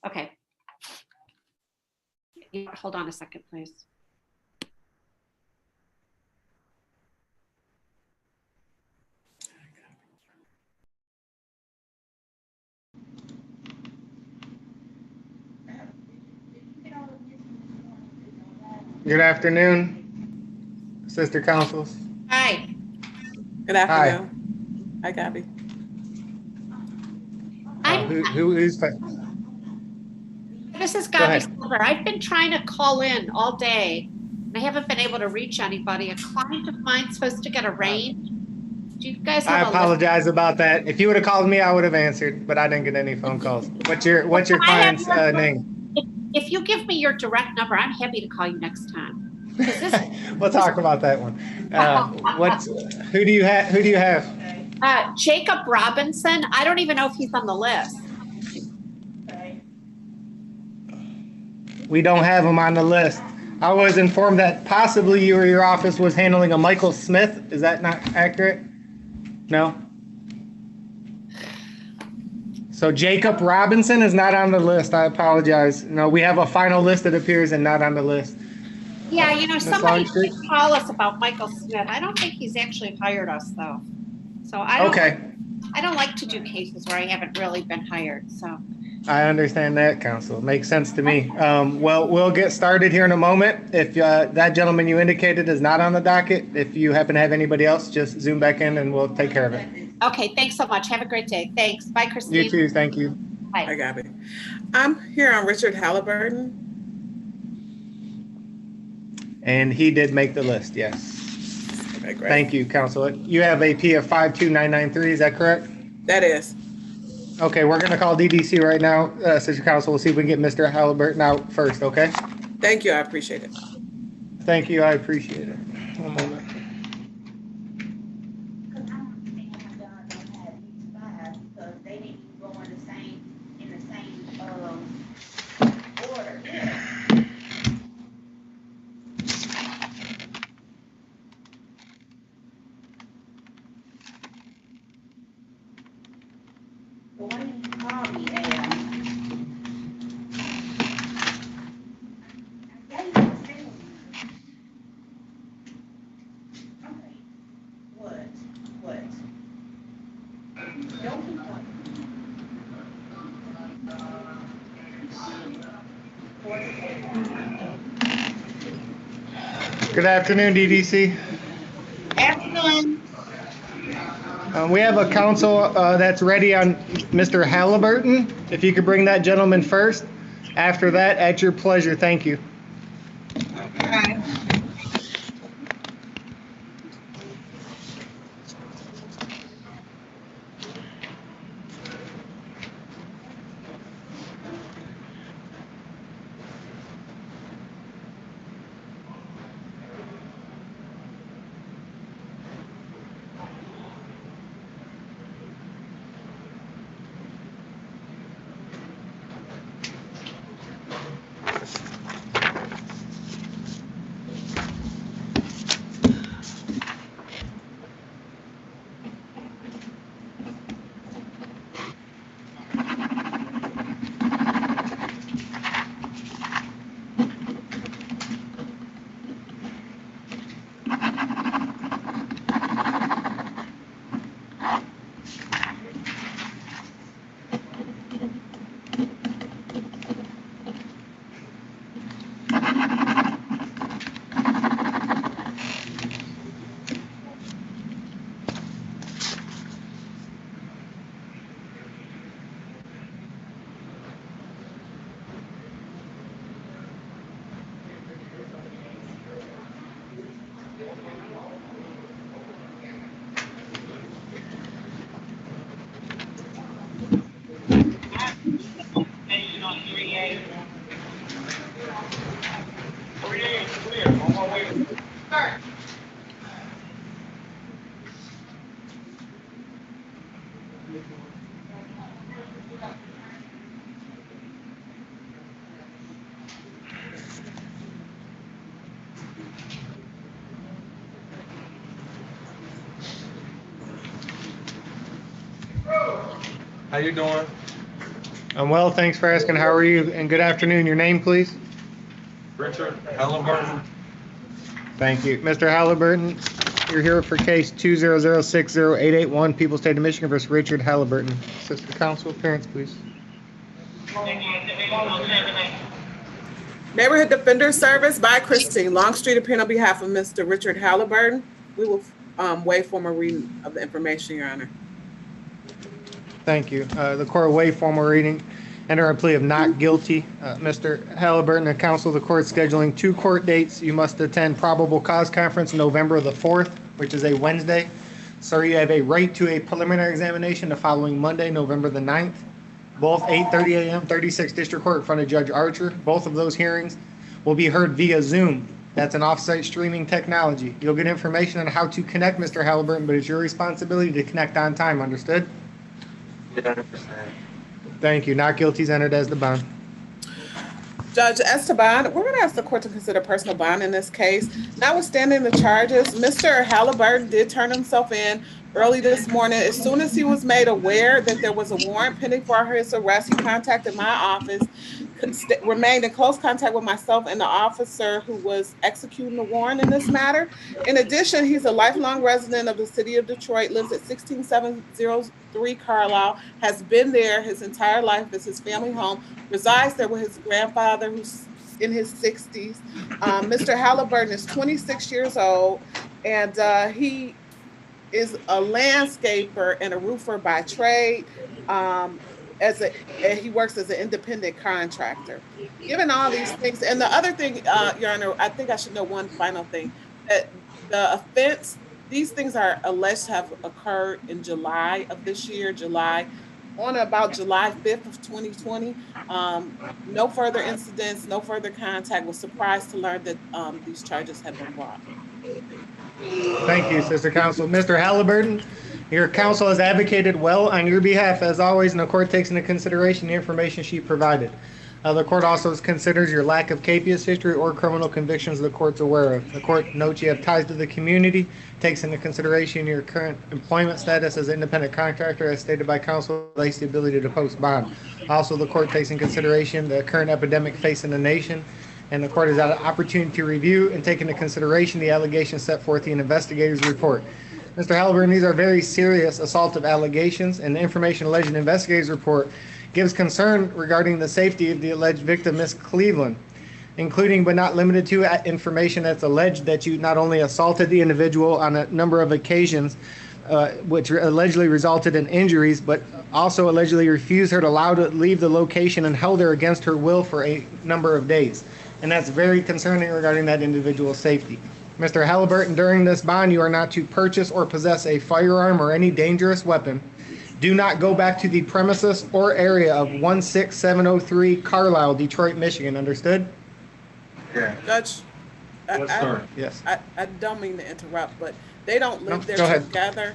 Okay. Hold on a second, please. Good afternoon, sister councils. Hi. Good afternoon. Hi, Gabby. Who's This is Go Gabby ahead. Silver. I've been trying to call in all day. I haven't been able to reach anybody. A client of mine's supposed to get arraigned. Do you guys I have a list? apologize about that. If you would have called me, I would have answered, but I didn't get any phone calls. What's your Can I have client's your- name? If you give me your direct number, I'm happy to call you next time. We'll talk about that one. Who do you have? Who do you have? Jacob Robinson. I don't even know if he's on the list. We don't have him on the list. I was informed that possibly you or your office was handling a Michael Smith. Is that not accurate? No? So Jacob Robinson is not on the list. I apologize. No, we have a final list that appears and not on the list. Yeah, you know, Ms. somebody Longstreet? should call us about Michael Smith. I don't think he's actually hired us though. So I don't like to do cases where I haven't really been hired. So I understand that, counsel. Makes sense to me. Well, we'll get started here in a moment. If that gentleman you indicated is not on the docket, if you happen to have anybody else, just zoom back in and we'll take care of it. okay, thanks so much. Have a great day. Thanks. Bye, Christine. You too. Thank you. Bye. Hi, Gabby. I'm here on Richard Halliburton. And he did make the list, yes. Okay, great. Thank you, counsel. You have a P of 52993, is that correct? That is. Okay, we're going to call DDC right now, Sister Counsel. We'll see if we can get Mr. Halliburton out first, okay? Thank you. I appreciate it. Thank you. I appreciate it. One moment. Good afternoon, DDC. Afternoon. We have a counsel that's ready on Mr. Halliburton. If you could bring that gentleman first. After that, at your pleasure. Thank you. Okay. How you doing? I'm well, thanks for asking. How are you? And good afternoon. Your name, please? Richard Halliburton. Thank you. Mr. Halliburton, you're here for case 2006081, People's State of Michigan versus Richard Halliburton. Sister counsel, appearance, please. Neighborhood Defender Service by Christine Longstreet, appearing on behalf of Mr. Richard Halliburton. We will waive formal reading of the information, Your Honor. Thank you. The court will waive formal reading. Enter a plea of not guilty. Mr. Halliburton and counsel, the court scheduling 2 court dates. You must attend probable cause conference November the 4th, which is a Wednesday. Sir, you have a right to a preliminary examination the following Monday, November the 9th. Both 8:30 a.m., 36th District Court in front of Judge Archer. Both of those hearings will be heard via Zoom. That's an off-site streaming technology. You'll get information on how to connect, Mr. Halliburton, but it's your responsibility to connect on time. Understood? Yeah, I understand. Thank you. Not guilty is entered as the bond. Judge Esteban, we're going to ask the court to consider personal bond in this case. Notwithstanding the charges, Mr. Halliburton did turn himself in early this morning. As soon as he was made aware that there was a warrant pending for his arrest, he contacted my office, remained in close contact with myself and the officer who was executing the warrant in this matter. In addition, he's a lifelong resident of the city of Detroit, lives at 16703 Carlisle, has been there his entire life. It's his family home, resides there with his grandfather who's in his 60s. Mr. Halliburton is 26 years old, and he is a landscaper and a roofer by trade. He works as an independent contractor. Given all these things, and the other thing, Your Honor, I think I should know one final thing, that the offense, these things are alleged to have occurred in July of this year, on about July 5th of 2020. No further incidents, no further contact. Was surprised to learn that these charges have been brought. Thank you, Sister Counsel. Mr. Halliburton, your counsel has advocated well on your behalf, as always, and the court takes into consideration the information she provided. The court also considers your lack of capious history or criminal convictions the court's aware of. The court notes you have ties to the community, takes into consideration your current employment status as an independent contractor, as stated by counsel, relates the ability to post bond. Also, the court takes in consideration the current epidemic facing the nation, and the court has had an opportunity to review and take into consideration the allegations set forth in the investigator's report. Mr. Halliburton, these are very serious assaultive allegations, and the information alleged in the investigator's report gives concern regarding the safety of the alleged victim, Ms. Cleveland, including but not limited to information that's alleged that you not only assaulted the individual on a number of occasions, which allegedly resulted in injuries, but also allegedly refused her to allow to leave the location and held her against her will for a number of days. And that's very concerning regarding that individual's safety. Mr. Halliburton, during this bond, you are not to purchase or possess a firearm or any dangerous weapon. Do not go back to the premises or area of 16703 Carlisle, Detroit, Michigan. Understood? Yeah. Judge, Yes, sir. Yes. I don't mean to interrupt, but they don't live No, there go ahead. together.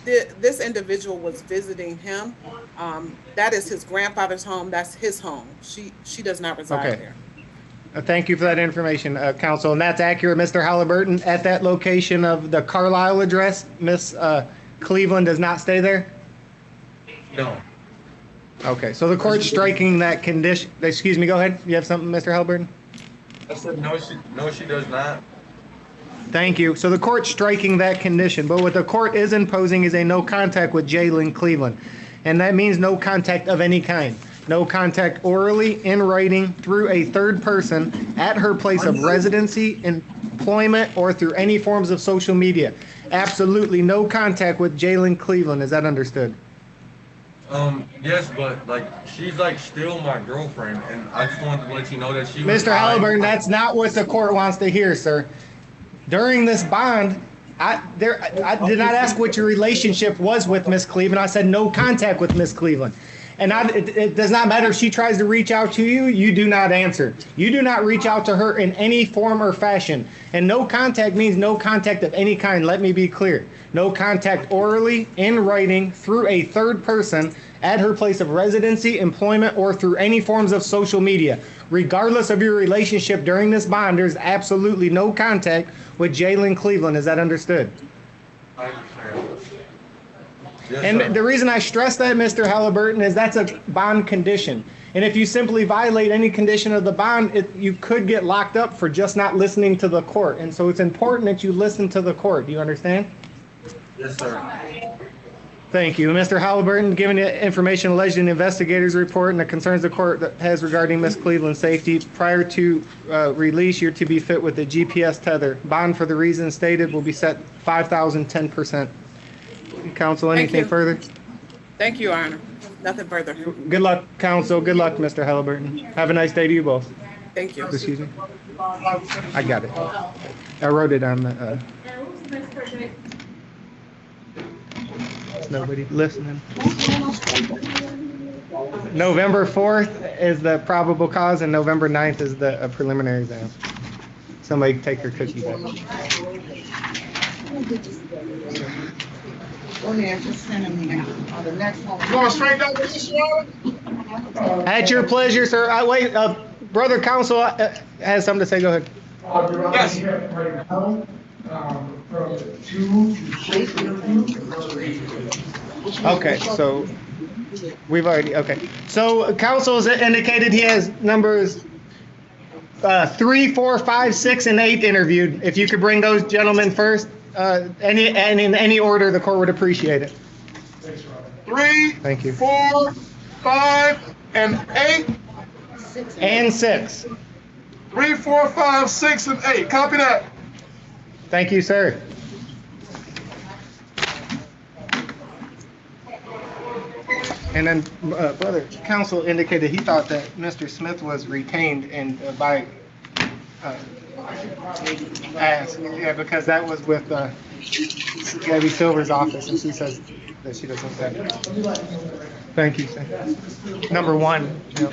This individual was visiting him. That is his grandfather's home. That's his home. She does not reside Okay. there. Thank you for that information, counsel. And that's accurate, Mr. Halliburton. At that location of the Carlisle address, Miss Cleveland does not stay there? No. Okay, so the court's striking that condition. Excuse me, go ahead. You have something, Mr. Halliburton? I said no. She does not. Thank you. So the court's striking that condition, but what the court is imposing is a no contact with Jalen Cleveland. And that means no contact of any kind. No contact orally, in writing, through a third person, at her place of residency, employment, or through any forms of social media. Absolutely no contact with Jalen Cleveland. Is that understood? Yes, but like she's like still my girlfriend, and I just wanted to let you know that she. Mr. Halliburton, that's not what the court wants to hear, sir. During this bond, I did not ask what your relationship was with Miss Cleveland. I said no contact with Miss Cleveland. And it does not matter if she tries to reach out to you, you do not answer. You do not reach out to her in any form or fashion. And no contact means no contact of any kind. Let me be clear. No contact orally, in writing, through a third person, at her place of residency, employment, or through any forms of social media. Regardless of your relationship during this bond, there's absolutely no contact with Jalen Cleveland. Is that understood? I understand. Yes, And sir. the reason I stress that, Mr. Halliburton, is that's a bond condition. And if you simply violate any condition of the bond, you could get locked up for just not listening to the court. And so it's important that you listen to the court. Do you understand? Yes, sir. Thank you. Mr. Halliburton, given the information alleged in the investigator's report and the concerns the court has regarding Miss Cleveland's safety, prior to release, you're to be fit with a GPS tether. Bond for the reasons stated will be set $5,010. Counsel, anything you. further? Thank you, Your Honor. Nothing further. Good luck, counsel. Good luck, Mr. Halliburton. Have a nice day to you both. Thank you. Excuse me. I got it. I wrote it on the. Is nobody listening? November 4th is the probable cause, and November 9th is the preliminary exam. Somebody take your cookie back. Just send them here. On the next one. Going straight down this road? At your pleasure, sir. Wait, brother counsel has something to say. Go ahead. Yes. Right now, from 2 to 6 interview. Okay, so we've already, okay. So counsel has indicated he has numbers 3, 4, 5, 6, and 8 interviewed. If you could bring those gentlemen first, and in any order, the court would appreciate it. Thanks, Robert. 3, Thank you. 4, 5, and 8. And 6. 3, 4, 5, 6, and 8. Copy that. Thank you, sir. And then, brother counsel indicated he thought that Mr. Smith was retained and by ask, yeah, because that was with Gabby Silver's office, and she says that she doesn't say. Thank you, sir. Number 1. Yep.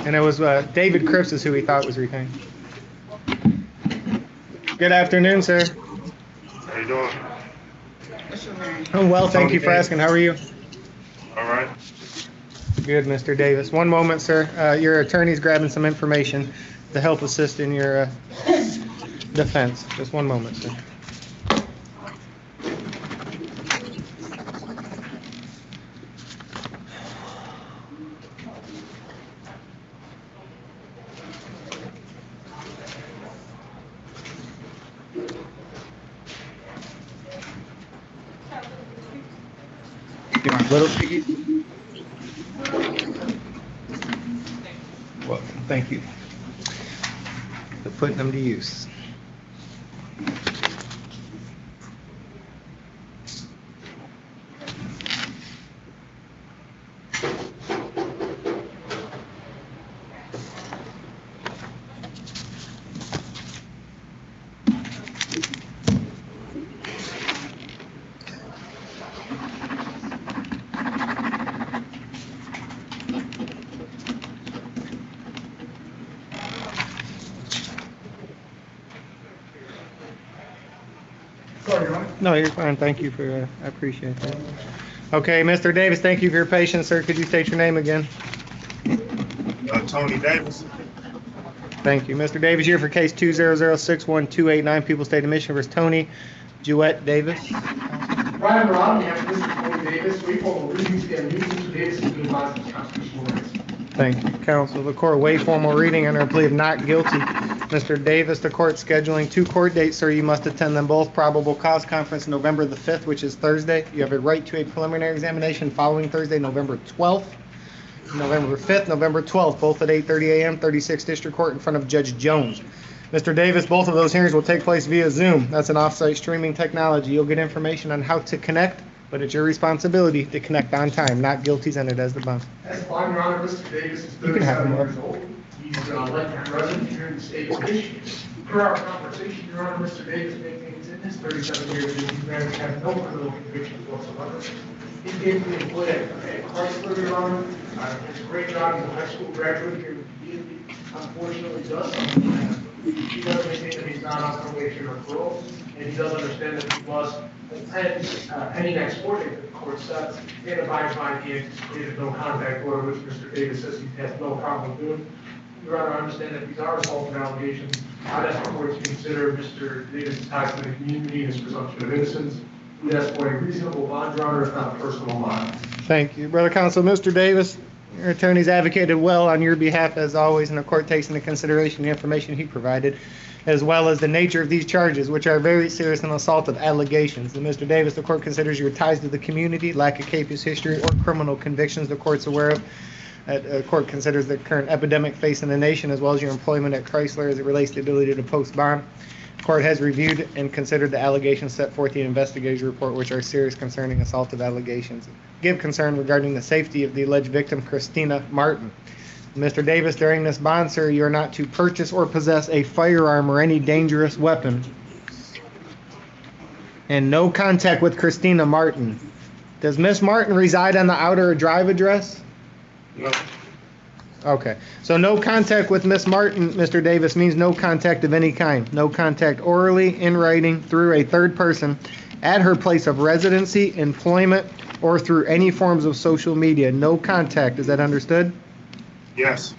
And it was David Cripps is who he thought was retained. Good afternoon, sir. How you doing? I'm well, thank you for asking. How are you? All right. Good, Mr. Davis. One moment, sir. Your attorney's grabbing some information to help assist in your defense. Just one moment, sir. You want a little piggy? Well, thank you for putting them to use. No, you're fine. Thank you for, I appreciate that. Okay, Mr. Davis, thank you for your patience, sir. Could you state your name again? Tony Davis. Thank you. Mr. Davis, you're for case 2006129, People State of Michigan versus Tony Jewett Davis. Ryan Rob, Mr. Tony Davis, we follow readings and Mr. Davis is being lost in constitutional rights. Thank you, counsel. The court waive formal reading under a plea of not guilty. Mr. Davis, the court scheduling 2 court dates, sir. You must attend them both. Probable cause conference November the 5th, which is Thursday. You have a right to a preliminary examination following Thursday, November 12th. November 5th, November 12th, both at 8:30 a.m., 36th District Court in front of Judge Jones. Mr. Davis, both of those hearings will take place via Zoom. That's an off-site streaming technology. You'll get information on how to connect, but it's your responsibility to connect on time. Not guilty's entered as the bond. As bond, Your Honor, Mr. Davis is You can have 37 him. years old. He's a lifetime resident here in the state of Michigan. Per our conversation, Your Honor, Mr. Davis maintains in his 37 years that he's married, has no criminal convictions whatsoever. He's gainfully employed at Chrysler, Your Honor. It's a great job. He's a high school graduate here in the community. Unfortunately, he does maintain that he's not on probation or parole, and he does understand that he must attend any next court date that the court sets and abide by the anticipated no contact order, which Mr. Davis says he has no problem doing. Your Honor, I understand that these are assaultive allegations. I'd ask the court to consider Mr. Davis' ties to the community and his presumption of innocence. We'd ask for a reasonable bond, Your Honor, if not a personal bond. Thank you. Brother Counsel, Mr. Davis, your attorney's advocated well on your behalf as always, and the court takes into consideration the information he provided, as well as the nature of these charges, which are very serious and assaultive allegations. And Mr. Davis, the court considers your ties to the community, lack of capious history, or criminal convictions the court's aware of. The court considers the current epidemic facing the nation, as well as your employment at Chrysler as it relates to the ability to post bond. The court has reviewed and considered the allegations set forth in the investigator's report, which are serious concerning assaultive allegations. Give concern regarding the safety of the alleged victim, Christina Martin. Mr. Davis, during this bond, sir, you are not to purchase or possess a firearm or any dangerous weapon. And no contact with Christina Martin. Does Miss Martin reside on the outer drive address? No. Okay. So no contact with Miss Martin, Mr. Davis, means no contact of any kind. No contact orally, in writing, through a third person, at her place of residency, employment, or through any forms of social media. No contact. Is that understood? Yes.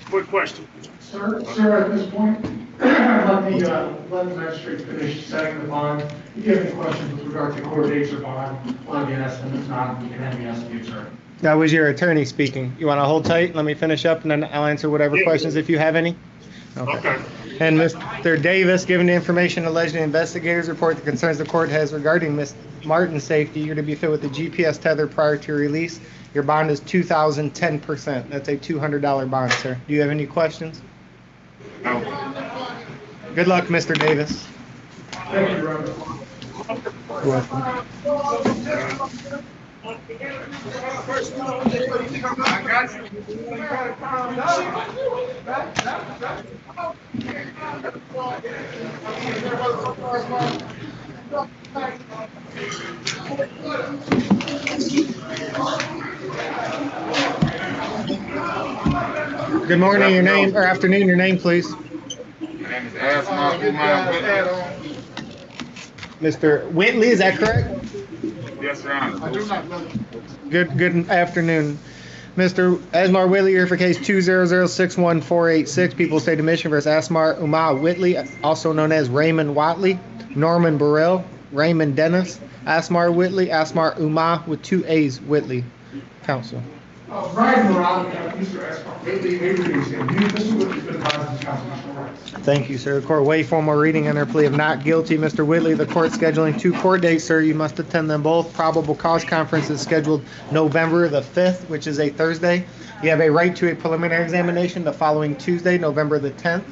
Quick question. Sir, at this point, let the magistrate finish setting the bond. If you have any questions with regard to court dates or bond, let me ask them. If not, you can have me ask the attorney. That was your attorney speaking. You want to hold tight? Let me finish up, and then I'll answer whatever questions if you have any. Okay. And Mr. Davis, given the information alleged in the investigator's report, the concerns the court has regarding Miss Martin's safety, you're to be fit with the GPS tether prior to release. Your bond is $2,010%. That's a $200 bond, sir. Do you have any questions? No. Good luck, Mr. Davis. Thank you, Your Honor. You're welcome. Good morning, your name, or afternoon, your name, please. My name is Asma Umar. Mr. Whitley, is that correct? Yes, Your Honor. Good afternoon. Mr. Asmar Whitley, here for case 200614886, People's State of Michigan versus Asmar Umar Whitley, also known as Raymond Watley, Norman Burrell, Raymond Dennis, Asmar Whitley, Asmar Umar with 2 A's, Whitley. Counsel. Brian Morales, Mr. Espark, Mr. Whitley's been advised of his constitutional rights. Thank you, sir. The court waive formal reading under plea of not guilty. Mr. Whitley, the court scheduling 2 court dates, sir. You must attend them both. Probable cause conference is scheduled November the 5th, which is a Thursday. You have a right to a preliminary examination the following Tuesday, November the 10th.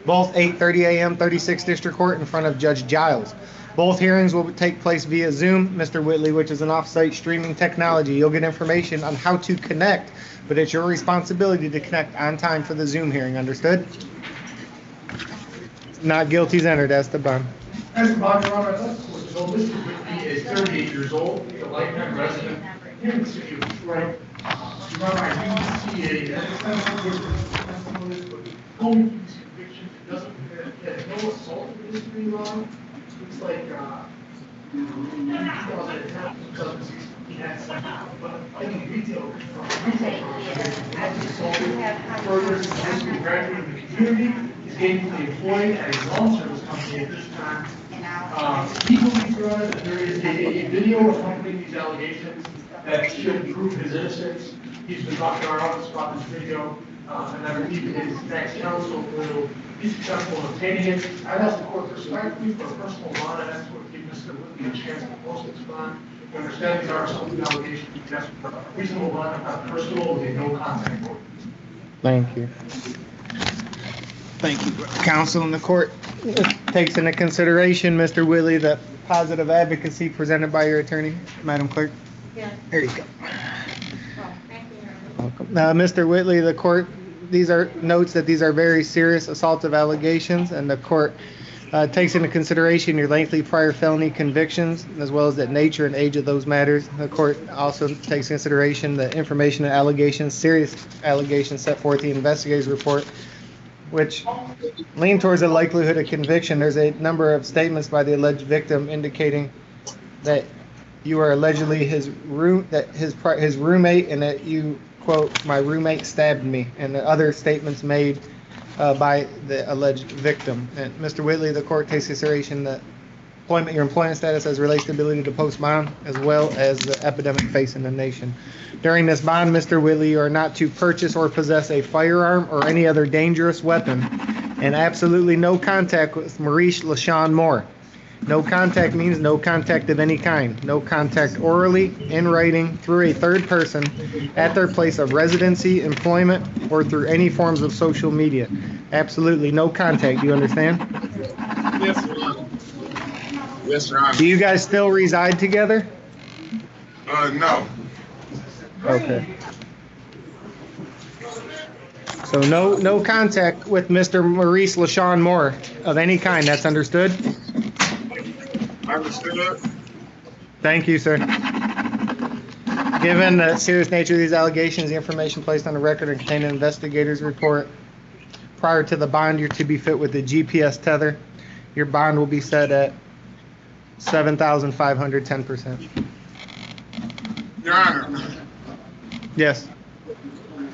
Both 8:30 a.m., 36th District Court in front of Judge Giles. Both hearings will take place via Zoom, Mr. Whitley, which is an off-site streaming technology. You'll get information on how to connect, but it's your responsibility to connect on time for the Zoom hearing. Understood? Not guilty is entered. That's the bond. As the bond, Your Honor, I'd like to let you know Mr. Whitley is 38 years old. He's a lifetime resident here in the city of Detroit. Your Honor, I do see a testimony, but going through these convictions, it doesn't have no assault history, Your Honor. It's like 2010, 2016, he had some, but any retail further his history graduated in the community. He's gainfully employed at a lawn service company at this time. He believes, Your Honor, that there is a video accompanying these allegations that should prove his innocence. He's been talking to our office about this video, and I believe his next counsel will be successful in obtaining it. I'd ask the court respectfully for a personal bond. I'd ask the court to give Mr. Whitley a chance to post this bond. We understand these are some allegations. We ask for a reasonable bond, not personal, with a no contact order. Thank you. Thank you. Counsel in the court takes into consideration, Mr. Whitley, the positive advocacy presented by your attorney. Madam Clerk? Yes. There you go. Well, thank you, Your Honor. Welcome. Mr. Whitley, the court, these are notes that these are very serious assaultive allegations, and the court takes into consideration your lengthy prior felony convictions, as well as the nature and age of those matters. The court also takes into consideration the information and allegations, serious allegations set forth in the investigator's report, which lean towards a likelihood of conviction. There's a number of statements by the alleged victim indicating that you are allegedly his roommate, and that you, quote, "my roommate stabbed me," and the other statements made by the alleged victim. And Mr. Whitley, the court takes consideration that your employment status as relates to ability to post bond, as well as the epidemic facing the nation. During this bond, Mr. Whitley, you are not to purchase or possess a firearm or any other dangerous weapon, and absolutely no contact with Maurice LaShawn Moore. No contact means no contact of any kind. No contact orally, in writing, through a third person, at their place of residency, employment, or through any forms of social media. Absolutely no contact. Do you understand? Yes, Your Honor. Yes, Your Honor. Do you guys still reside together? No. Okay. So no contact with Mr. Maurice LaShawn Moore of any kind. That's understood? Understood. Thank you, sir. Given the serious nature of these allegations, the information placed on the record and contained in the investigator's report, prior to the bond, you're to be fit with the GPS tether. Your bond will be set at $7,500, 10%. Your Honor. Yes.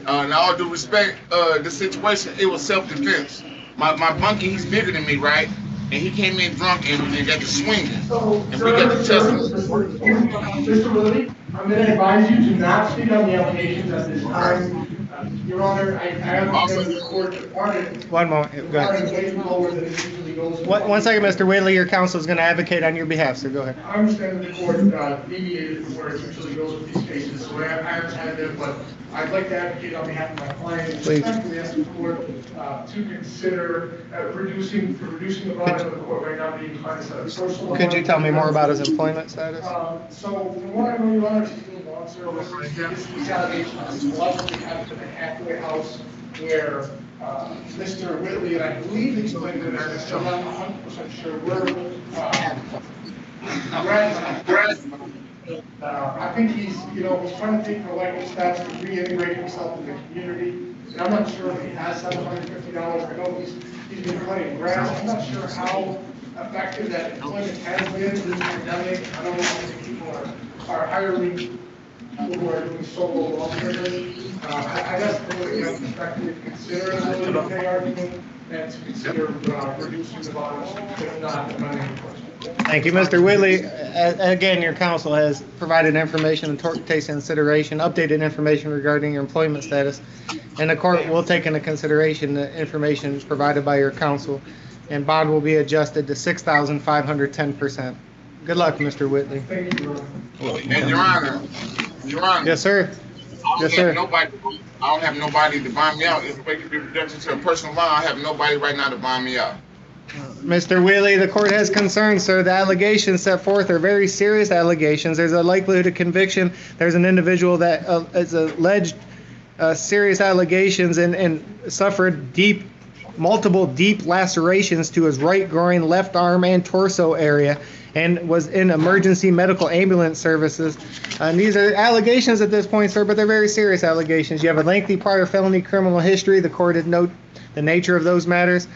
In all due respect, the situation, it was self-defense. My bunkie, he's bigger than me, right? And he came in drunk and got to swinging. And we got to testing. Mr. Willoughby, I'm going to advise you to not speak on the allegations at this time. Your Honor, I understand the court departed. One moment. Go ahead. One second, Mr. Whitley. Your counsel is going to advocate on your behalf, so go ahead. I understand that the court deviated from where it usually goes with these cases, so I haven't had them, but I'd like to advocate on behalf of my client. Please. Respectfully ask the court to consider reducing the bond of the court right now being defined as a social. Could you tell me more about his employment status? So from what I know, Your Honor, he's doing lawn service. These allegations allegedly happened in a halfway house where Mr. Whitley, and I believe he's playing with this, I'm not 100% sure where. I think he's trying to take the legal steps to reintegrate himself in the community. And I'm not sure if he has $750. I know he's been cutting grass. I'm not sure how effective that employment has been in this pandemic. I don't know how many people are hiring people who are doing solo lawn service. I guess the way we have to consider a little pay argument and to consider reducing the bonus, if not amending the question. Thank you, Mr. Whitley. Again, your counsel has provided information and takes consideration, updated information regarding your employment status, and the court will take into consideration the information provided by your counsel, and bond will be adjusted to $6,500, 10%. Good luck, Mr. Whitley. Thank you, Your Honor. And Your Honor. Yes, sir. Yes, sir. I don't have nobody to bond me out. If we could be reduction to a personal bond, I have nobody right now to bond me out. Mr. Wheatley, the court has concerns, sir. The allegations set forth are very serious allegations. There's a likelihood of conviction. There's an individual that is alleged serious allegations and suffered multiple deep lacerations to his right groin, left arm, and torso area, and was in emergency medical ambulance services. And these are allegations at this point, sir, but they're very serious allegations. You have a lengthy prior felony criminal history. The court did note the nature of those matters.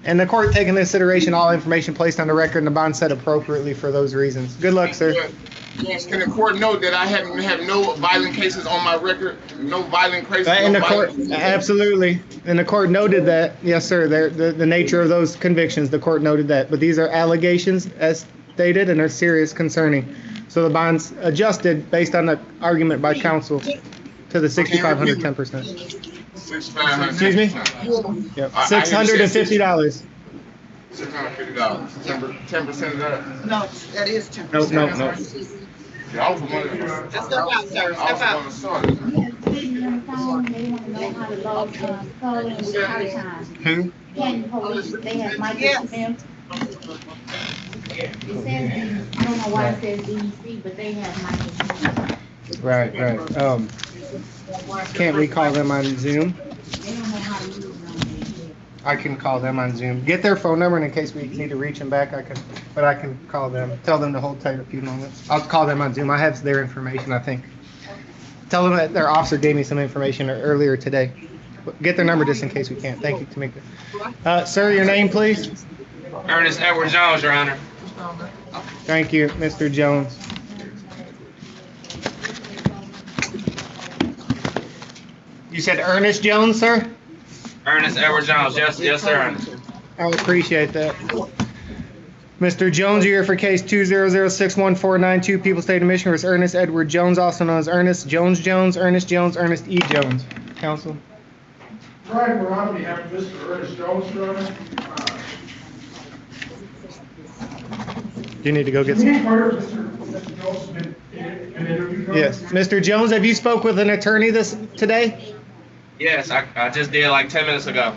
And the court taking into consideration all information placed on the record and the bond set appropriately for those reasons. Good luck, sir. Yes, can the court note that I have no violent cases on my record? No violent cases in the court, absolutely. And the court noted that, yes, sir, the nature of those convictions, the court noted that. But these are allegations, as stated, and are serious concerning. So the bond's adjusted based on the argument by counsel to the $6,500, 10%. Excuse me? Yep. $650. $650. 10% of that? No, that is 10%. No. Yeah, I was one of them. Just step out, sir. Step out. Who? They have Michael Smith. It says, I don't know why it says DEC, but they have Michael Smith. Right. Can't we call them on Zoom? They don't know how to use them. I can call them on Zoom. Get their phone number, and in case we need to reach them back, I can call them. Tell them to hold tight a few moments. I'll call them on Zoom. I have their information, I think. Tell them that their officer gave me some information earlier today. Get their number just in case we can't. Thank you, Tamika. Sir, your name, please? Ernest Edward Jones, Your Honor. Thank you, Mr. Jones. You said Ernest Jones, sir? Ernest Edward Jones, yes, sir, Ernest. I appreciate that. Mr. Jones, you're here for case 2006142, People State of Michigan versus Ernest Edward Jones, also known as Ernest Jones, Ernest E. Jones. Counsel. Brian Moran, on behalf of Mr. Ernest Jones, Your Honor. You need to go get some. Mr. Jones has been interviewed. Yes. Mr. Jones, have you spoke with an attorney today? Yes, I just did like 10 minutes ago.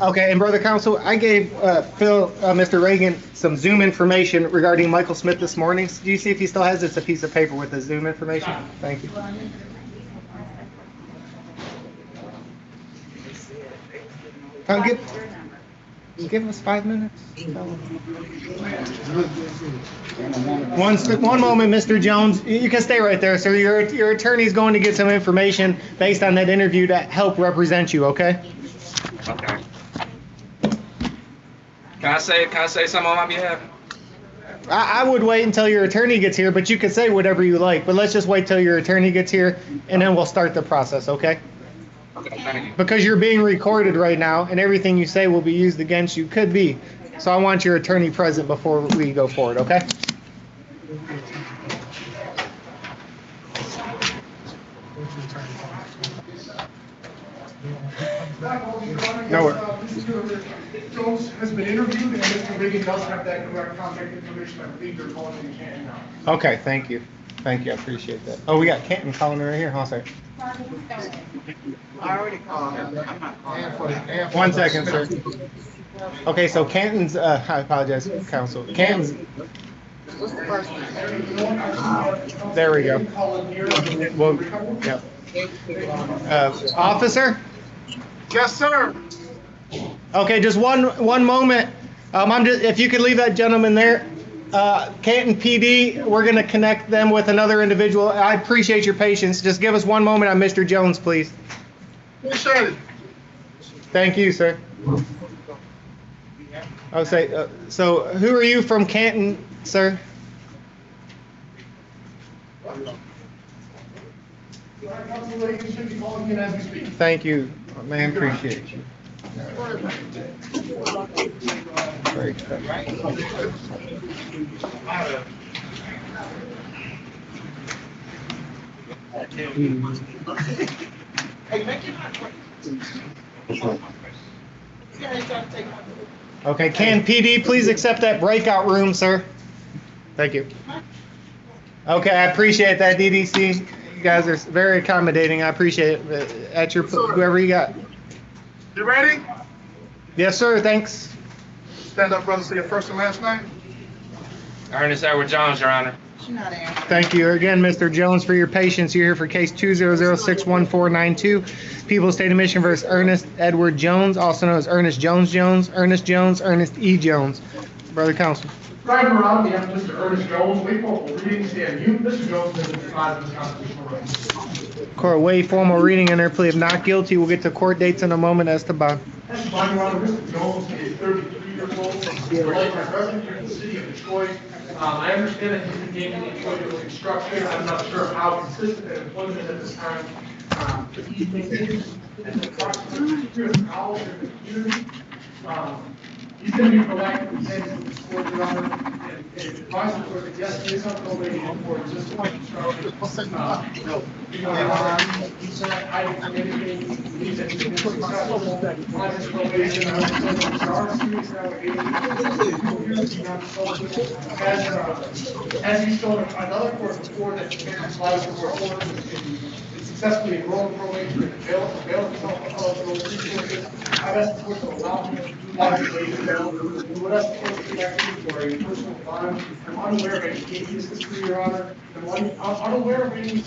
Okay, and Brother Counsel, I gave Mr. Reagan some Zoom information regarding Michael Smith this morning. Do you see if he still has this, a piece of paper with the Zoom information? Thank you. Give us 5 minutes. One moment, Mr. Jones. You can stay right there, sir. Your attorney is going to get some information based on that interview to help represent you, okay? Okay. Can I say something on my behalf? I would wait until your attorney gets here, but you can say whatever you like. But let's just wait till your attorney gets here, and then we'll start the process, okay? Okay, thank you. Because you're being recorded right now, and everything you say will be used against you. Could be. So I want your attorney present before we go forward, okay? Mr. Jones has been interviewed, and Mr. Reagan does have that correct contact information. I believe they're calling in Canton now. Okay, thank you. Thank you, I appreciate that. Oh, we got Canton calling right here. Hold on a second. I already called her. I'm not calling her. 1 second, sir. Okay, so Canton's, I apologize, counsel. Canton's, there we go. Well, yeah. Officer? Yes, sir. Okay, just one moment. If you could leave that gentleman there. Canton PD, we're going to connect them with another individual. I appreciate your patience. Just give us 1 moment on Mr. Jones, please. Appreciate it. Thank you, sir. I'll say, so who are you from Canton, sir? Thank you, man. Appreciate you. Very good. Okay, Can PD please accept that breakout room, sir? Thank you. Okay, I appreciate that, DDC. You guys are very accommodating. I appreciate it. At your whoever you got. You ready? Yes, sir. Thanks. Stand up, brother. Say your first and last name. Ernest Edward Jones, Your Honor. Thank you again, Mr. Jones, for your patience. You're here for case 2006142, People State of Michigan versus Ernest Edward Jones, also known as Ernest Jones, Ernest E. Jones. Brother Counsel. Brian Moran, on behalf of Mr. Ernest Jones, wait for reading, stand mute. Mr. Jones has been deprived of his constitutional rights. Court waive formal reading under plea of not guilty. We'll get to court dates in a moment. Esteban. Brian Moran, Mr. Jones is 33 years old, he's a lifetime resident here in the city of Detroit. I understand that he's engaged in employment with construction. I'm not sure how consistent that employment is at this time. He's engaged in approximately 2 years of college in the community. He's going to be proactive in saying to the court, Your Honor, and advise the court that yes, he is on probation for existing construction. He said, I believe that he's been successful on his probation. There are serious allegations. As he's shown in another court before that he can't apply for court successfully enrolled in probation and avail himself of those resources. I've asked the court to allow him to do that. We would ask the court to connect him for a personal bond. I'm unaware of any cases history, Your Honor. I'm unaware of any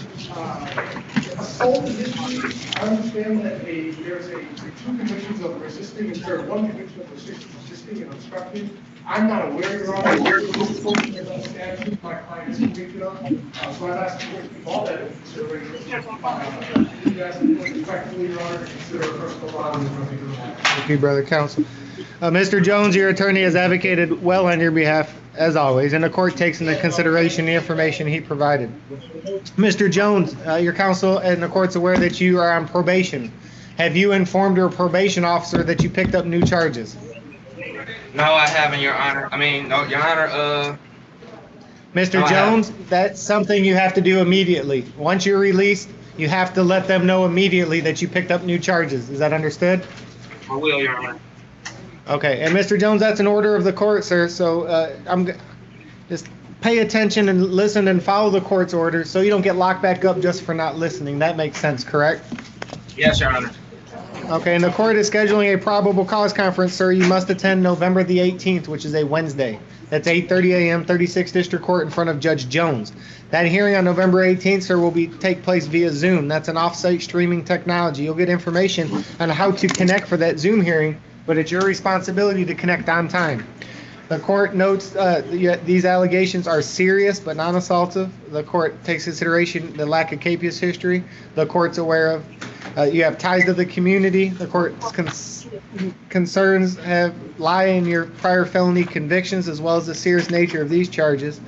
assault issues. I understand that there's 2 convictions of resisting and there's 1 conviction of resisting and obstructing. I'm not aware, Your Honor, of the statute my client is convicted of. So I've asked the court to keep all that in consideration. You asked the court effectively, Your Honor, to consider a personal bond. Thank you, Brother Counsel. Mr. Jones, your attorney has advocated well on your behalf, as always, and the court takes into consideration the information he provided. Mr. Jones, your counsel and the court's aware that you are on probation. Have you informed your probation officer that you picked up new charges? No, I haven't, Your Honor. I mean, no, Your Honor, Mr. No, I Jones, that's something you have to do immediately. Once you're released, you have to let them know immediately that you picked up new charges. Is that understood? I will, Your Honor. Okay, and Mr. Jones, that's an order of the court, sir, so just pay attention and listen and follow the court's orders so you don't get locked back up just for not listening. That makes sense, correct? Yes, Your Honor. Okay, and the court is scheduling a probable cause conference, sir. You must attend November the 18th, which is a Wednesday. That's 8:30 a.m., 36th District Court in front of Judge Jones. That hearing on November 18th, sir, will take place via Zoom. That's an off-site streaming technology. You'll get information on how to connect for that Zoom hearing, but it's your responsibility to connect on time. The court notes these allegations are serious but non-assaultive. The court takes consideration the lack of capious history. The court's aware of you have ties to the community. The court's concerns lie in your prior felony convictions as well as the serious nature of these charges.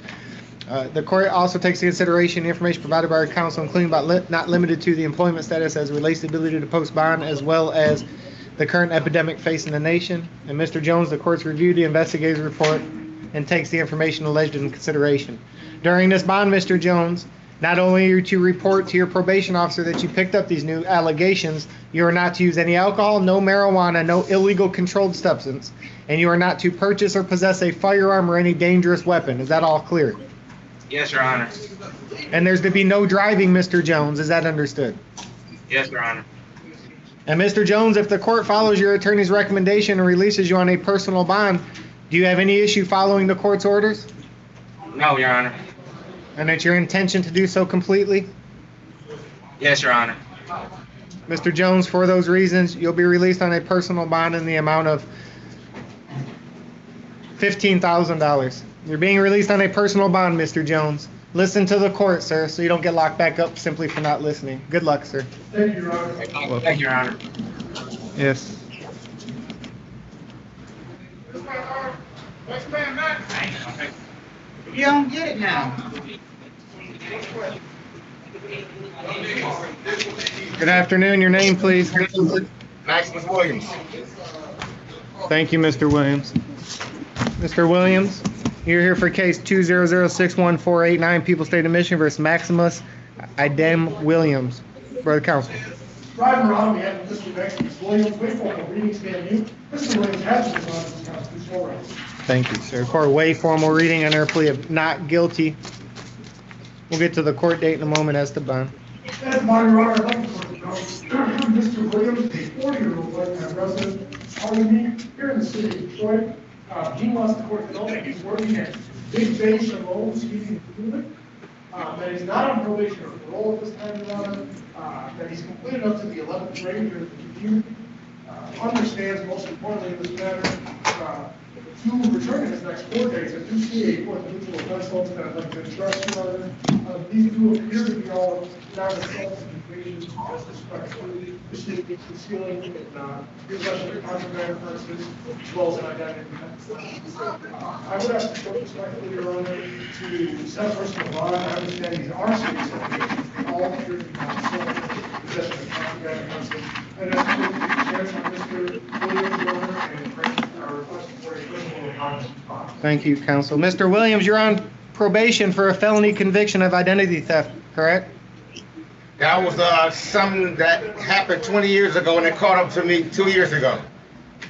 The court also takes into consideration the information provided by our counsel, including but not limited to the employment status as relates to the ability to post bond, as well as the current epidemic facing the nation. And Mr. Jones, the court's reviewed the investigator's report and takes the information alleged into consideration. During this bond, Mr. Jones, not only are you to report to your probation officer that you picked up these new allegations, you are not to use any alcohol, no marijuana, no illegal controlled substance, and you are not to purchase or possess a firearm or any dangerous weapon. Is that all clear? Yes, Your Honor. And there's to be no driving, Mr. Jones. Is that understood? Yes, Your Honor. And Mr. Jones, if the court follows your attorney's recommendation and releases you on a personal bond, do you have any issue following the court's orders? No, Your Honor. And it's your intention to do so completely? Yes, Your Honor. Mr. Jones, for those reasons, you'll be released on a personal bond in the amount of $15,000. You're being released on a personal bond, Mr. Jones. Listen to the court, sir, so you don't get locked back up simply for not listening. Good luck, sir. Thank you, Your Honor. Thank you, Your Honor. Yes. You don't get it now. Good afternoon. Your name, please. Maximus Williams. Thank you, Mr. Williams. Mr. Williams, you're here for case 200614889, People State of Michigan versus Maximus Idem Williams. Brother Counsel. Driving around, we have Mr. Maximus Williams, wait for the reading stand you. Mr. Williams has been on this constitutional rights. Thank you, sir. Court way formal reading under a plea of not guilty. We'll get to the court date in a moment as to bond. As my Honor, I'd like to know Mr. Williams, a 40-year-old resident of Albany, here in the city of Detroit. He wants the court to know that he's working at Big Bay Shalom Speaking Improvement, that he's not on probation or parole at this time, Your Honor, that he's completed up to the 11th grade here at the community, understands most importantly in this matter, to return in his next 4 days, I do see a fourth mutual offense notice that I'd like to address, Your Honor. These two appear to be all non-assaults and invasions as respectfully, concealing and possession of contraband offenses, as well as an identity theft. I would ask the court respectfully, Your Honor, to set a personal bond. I understand these are serious allegations. All appear to be non-assault, possession of contraband offenses. And as to the chance on Mr. Williams, Your Honor, and our request for a criminal bond. Thank you, counsel. Mr. Williams, you're on probation for a felony conviction of identity theft, correct? That was something that happened 20 years ago, and it caught up to me 2 years ago.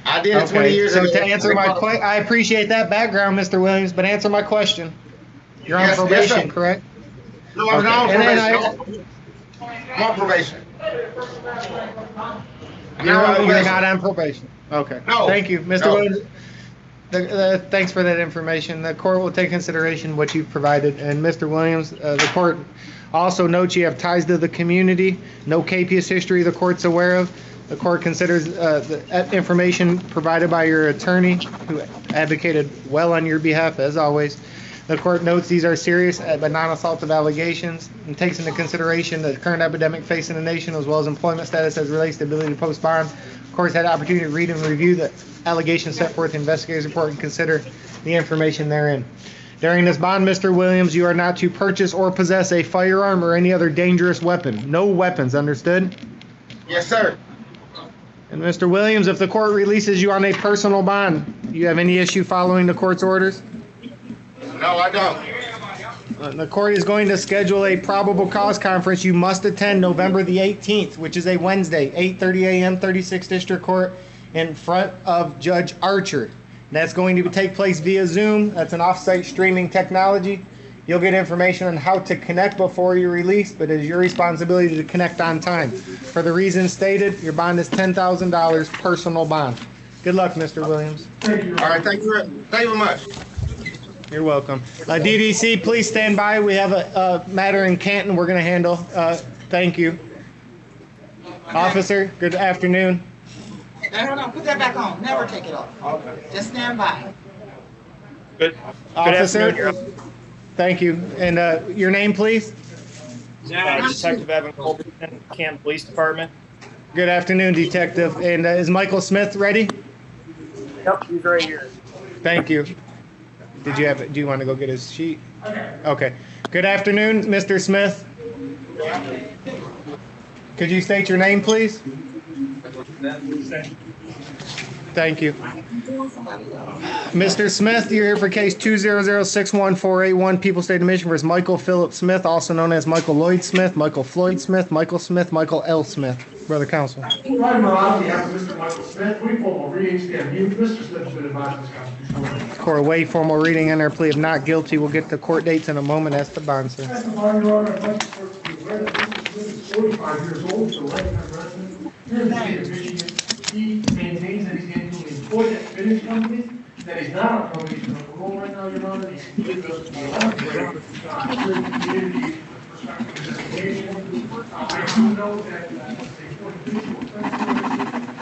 I did it 20 years ago. So to answer my question, I appreciate that background, Mr. Williams, but answer my question. You're on probation, yes, correct? No, I'm not on probation. I'm on probation. You're not on probation. Okay. No. Thank you, Mr. No. Williams. Thanks for that information. The court will take consideration what you've provided. And Mr. Williams, the court also notes you have ties to the community, no capious history the court's aware of. The court considers the information provided by your attorney, who advocated well on your behalf, as always. The court notes these are serious but non-assaultive allegations and takes into consideration the current epidemic facing the nation, as well as employment status as relates to ability to post bond. The court's had the opportunity to read and review the allegations set forth in the investigator's report and consider the information therein. During this bond, Mr. Williams, you are not to purchase or possess a firearm or any other dangerous weapon. No weapons, understood? Yes, sir. And Mr. Williams, if the court releases you on a personal bond, do you have any issue following the court's orders? No, I don't. The court is going to schedule a probable cause conference. You must attend November the 18th, which is a Wednesday, 8:30 a.m., 36th District Court, in front of Judge Archer. That's going to take place via Zoom. That's an off-site streaming technology. You'll get information on how to connect before you're released, but it is your responsibility to connect on time. For the reasons stated, your bond is $10,000 personal bond. Good luck, Mr. Williams. All right, thank you very much. You're welcome. DDC, please stand by. We have a matter in Canton we're going to handle. Thank you. Officer, good afternoon. No, put that back on. Never take it off. Okay. Just stand by. Good Officer, afternoon, thank you. And your name, please? Detective Evan Colbertson, Canton Police Department. Good afternoon, Detective. And is Michael Smith ready? Yep, he's right here. Thank you. Do you want to go get his sheet? Okay. Good afternoon, Mr. Smith. Could you state your name, please? Thank you. Mr. Smith, you're here for case 200614881, People State of Michigan versus Michael Philip Smith, also known as Michael Lloyd Smith, Michael Floyd Smith, Michael L. Smith. Brother Counsel. Right, on behalf of Mr. Michael Smith, we formal reading stand mute. Mr. Smith has been advised of this constitutional. Court await formal reading and their plea of not guilty. We'll get the court dates in a moment. That's the bond, sir. As the bond, Your Honor, I'd like the court to be aware that Mr. Smith is 45 years old, so lifetime resident here in the state of Michigan. He maintains that he's gainfully employed at Finnish companies, that he's not on probation or parole right now, Your Honor. He's committed us to the community perspective investigation. I do know that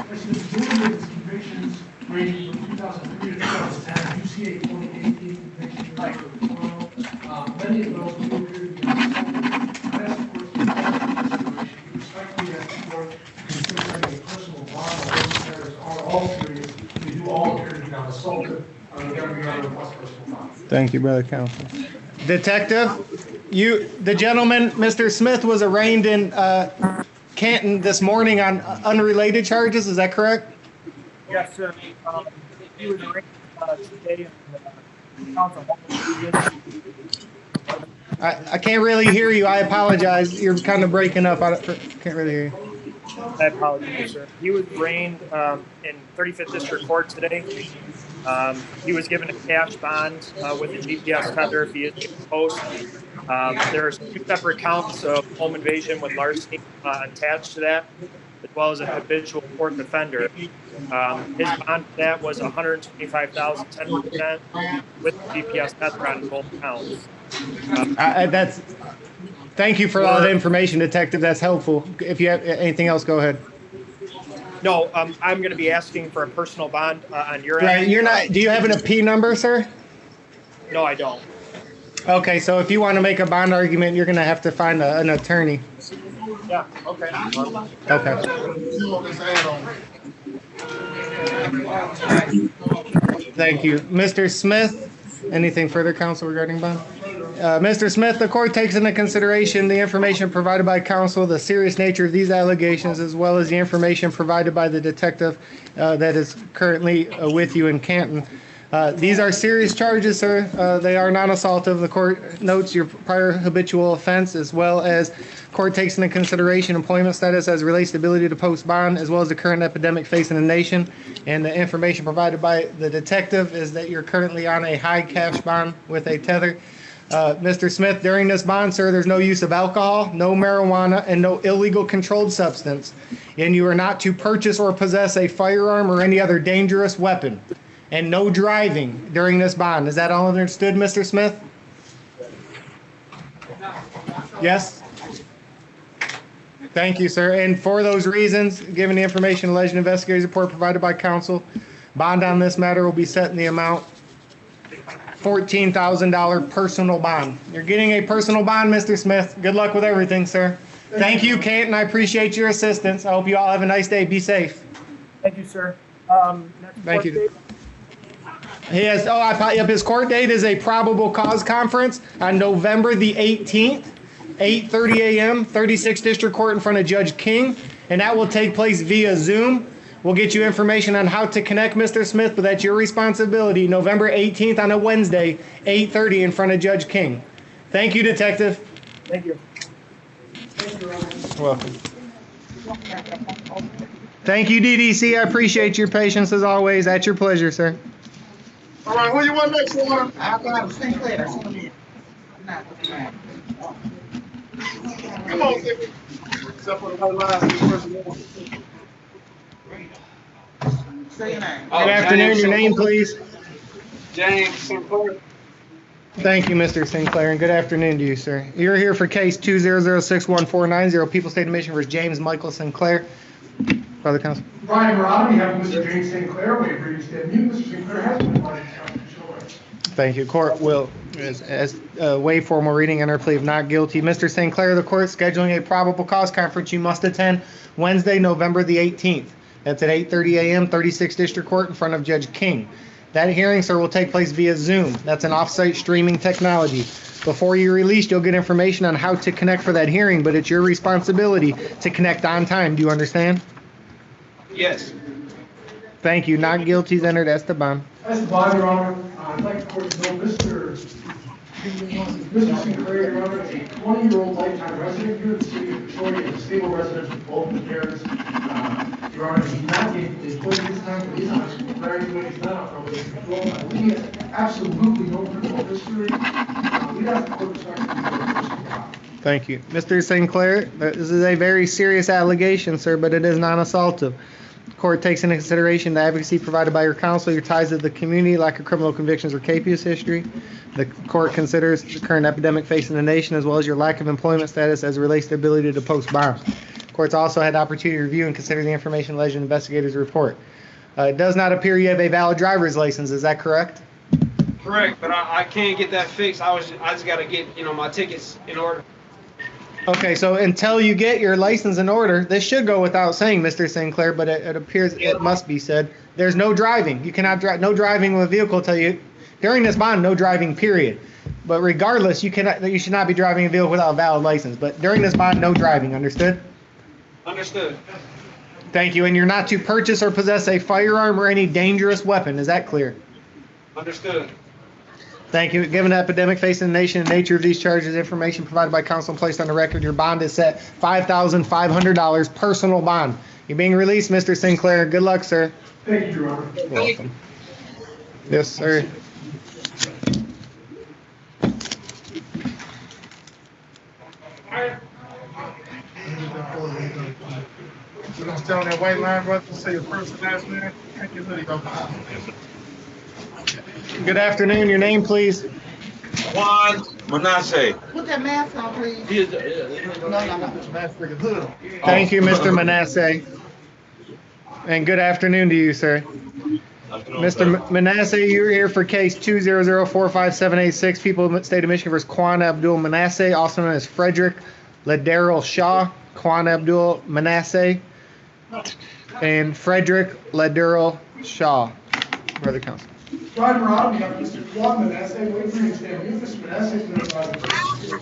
his convictions ranging from 2003 to 2010, you see a 2018 conviction like many of those will appear to be unsolved. I ask the court to consideration. We respectfully ask the court to consider a personal bond on those matters are all serious. We do all appear to be unassaulted. The government requests personal bond. Thank you, Brother Counsel. Detective, the gentleman, Mr. Smith, was arraigned in Canton this morning on unrelated charges. Is that correct? Yes, sir. He was arraigned today in council. I can't really hear you. I apologize. You're kind of breaking up. I can't really hear you. I apologize, sir. He was arraigned in 35th District Court today. He was given a cash bond with a GPS tender if he is given post. There's two separate counts of home invasion with larceny attached to that, as well as a habitual fourth offender. His bond for that was $125,000, 10% with GPS tender on both counts. Thank you for all the information, Detective. That's helpful. If you have anything else, go ahead. No, I'm going to be asking for a personal bond on your end. Right, you're not. Do you have an AP number, sir? No, I don't. Okay, so if you want to make a bond argument, you're going to have to find an attorney. Yeah. Okay. Okay. Thank you, Mr. Smith. Anything further, counsel, regarding bond? Mr. Smith, the court takes into consideration the information provided by counsel, the serious nature of these allegations, as well as the information provided by the detective that is currently with you in Canton. These are serious charges, sir. They are non-assaultive. The court notes your prior habitual offense, as well as court takes into consideration employment status as relates to ability to post bond, as well as the current epidemic facing the nation. And the information provided by the detective is that you're currently on a high cash bond with a tether. Mr. Smith, during this bond, sir, there's no use of alcohol, no marijuana, and no illegal controlled substance. And you are not to purchase or possess a firearm or any other dangerous weapon. And no driving during this bond. Is that all understood, Mr. Smith? Yes? Thank you, sir. And for those reasons, given the information alleged investigator's report provided by counsel, bond on this matter will be set in the amount $14,000 personal bond. You're getting a personal bond, Mr. Smith. Good luck with everything, sir. Thank you, Canton. I appreciate your assistance. I hope you all have a nice day. Be safe. Thank you, sir. Thank you. He has, his court date is a probable cause conference on November the 18th, 8:30 a.m., 36th District Court in front of Judge King, and that will take place via Zoom. We'll get you information on how to connect Mr. Smith, but that's your responsibility. November 18th on a Wednesday, 8:30 in front of Judge King. Thank you, Detective. Thank you. Welcome. Thank you, DDC. I appreciate your patience as always. At your pleasure, sir. All right, who you want next one? I'll go to St. Clair. Come on, St. Except for the white lines. Say your name. Good afternoon. Your name, please. James Sinclair. Thank you, Mr. Sinclair, and good afternoon to you, sir. You're here for case 2006149, People State of Michigan versus James Michael Sinclair. Brother Counsel. Brian Marado, we have Mr. James Sinclair. We agree to stand mute. Mr. Sinclair has been invited to come to show us. Thank you. Court will, as waive formal reading and our plea of not guilty. Mr. Sinclair, the court is scheduling a probable cause conference you must attend Wednesday, November the 18th. That's at 8:30 a.m., 36th District Court in front of Judge King. That hearing, sir, will take place via Zoom. That's an off-site streaming technology. Before you're released, you'll get information on how to connect for that hearing, but it's your responsibility to connect on time. Do you understand? Yes. Thank you. Not guilty is entered. Esteban. Esteban, Your Honor, I'd like the court to know Mr. Sinclair, Your Honor, is a 20-year-old lifetime resident here in the city of Detroit, and a stable resident with both his parents. Your Honor, he's not getting employed this time, but he's on a school graduate, he's not on probation control. He has absolutely no criminal history. We'd ask the court to start. Thank you. Mr. Sinclair, this is a very serious allegation, sir, but it is non-assaultive. The court takes into consideration the advocacy provided by your counsel, your ties to the community, lack of criminal convictions or capious history. The court considers the current epidemic facing the nation, as well as your lack of employment status as it relates to the ability to post bonds. The court's also had the opportunity to review and consider the information alleged in the investigator's report. It does not appear you have a valid driver's license. Is that correct? Correct, but I can't get that fixed. I just got to get, my tickets in order. Okay, so until you get your license in order, this should go without saying, Mr. Sinclair, but it appears it must be said. There's no driving. You cannot drive. No driving with a vehicle till you, during this bond, no driving, period. But regardless, you should not be driving a vehicle without a valid license. But during this bond, no driving. Understood? Understood. Thank you. And you're not to purchase or possess a firearm or any dangerous weapon. Is that clear? Understood. Thank you. Given the epidemic facing the nation and the nature of these charges, information provided by counsel and placed on the record, your bond is set $5,500 personal bond. You're being released, Mr. Sinclair. Good luck, sir. Thank you, Your Honor. You're welcome. Yes, sir. You gonna stay on that white line, brother? Say your first and last name. Thank you, hoodie, go. Good afternoon. Your name, please. Juan Manasseh. Put that mask on, please. Thank you, Mr. Manasseh. And good afternoon to you, sir. Mr. Manasseh, you're here for case 200457886, People of the State of Michigan versus Quan Abdul Manasseh, also known as Frederick Lederal Shaw. Quan Abdul Manasseh and Frederick Lederal Shaw. Brother Counsel. Brian Marado, we have Mr. Quan Manasseh. Wait for you to stand mute. Mr. Manasseh is going to advise.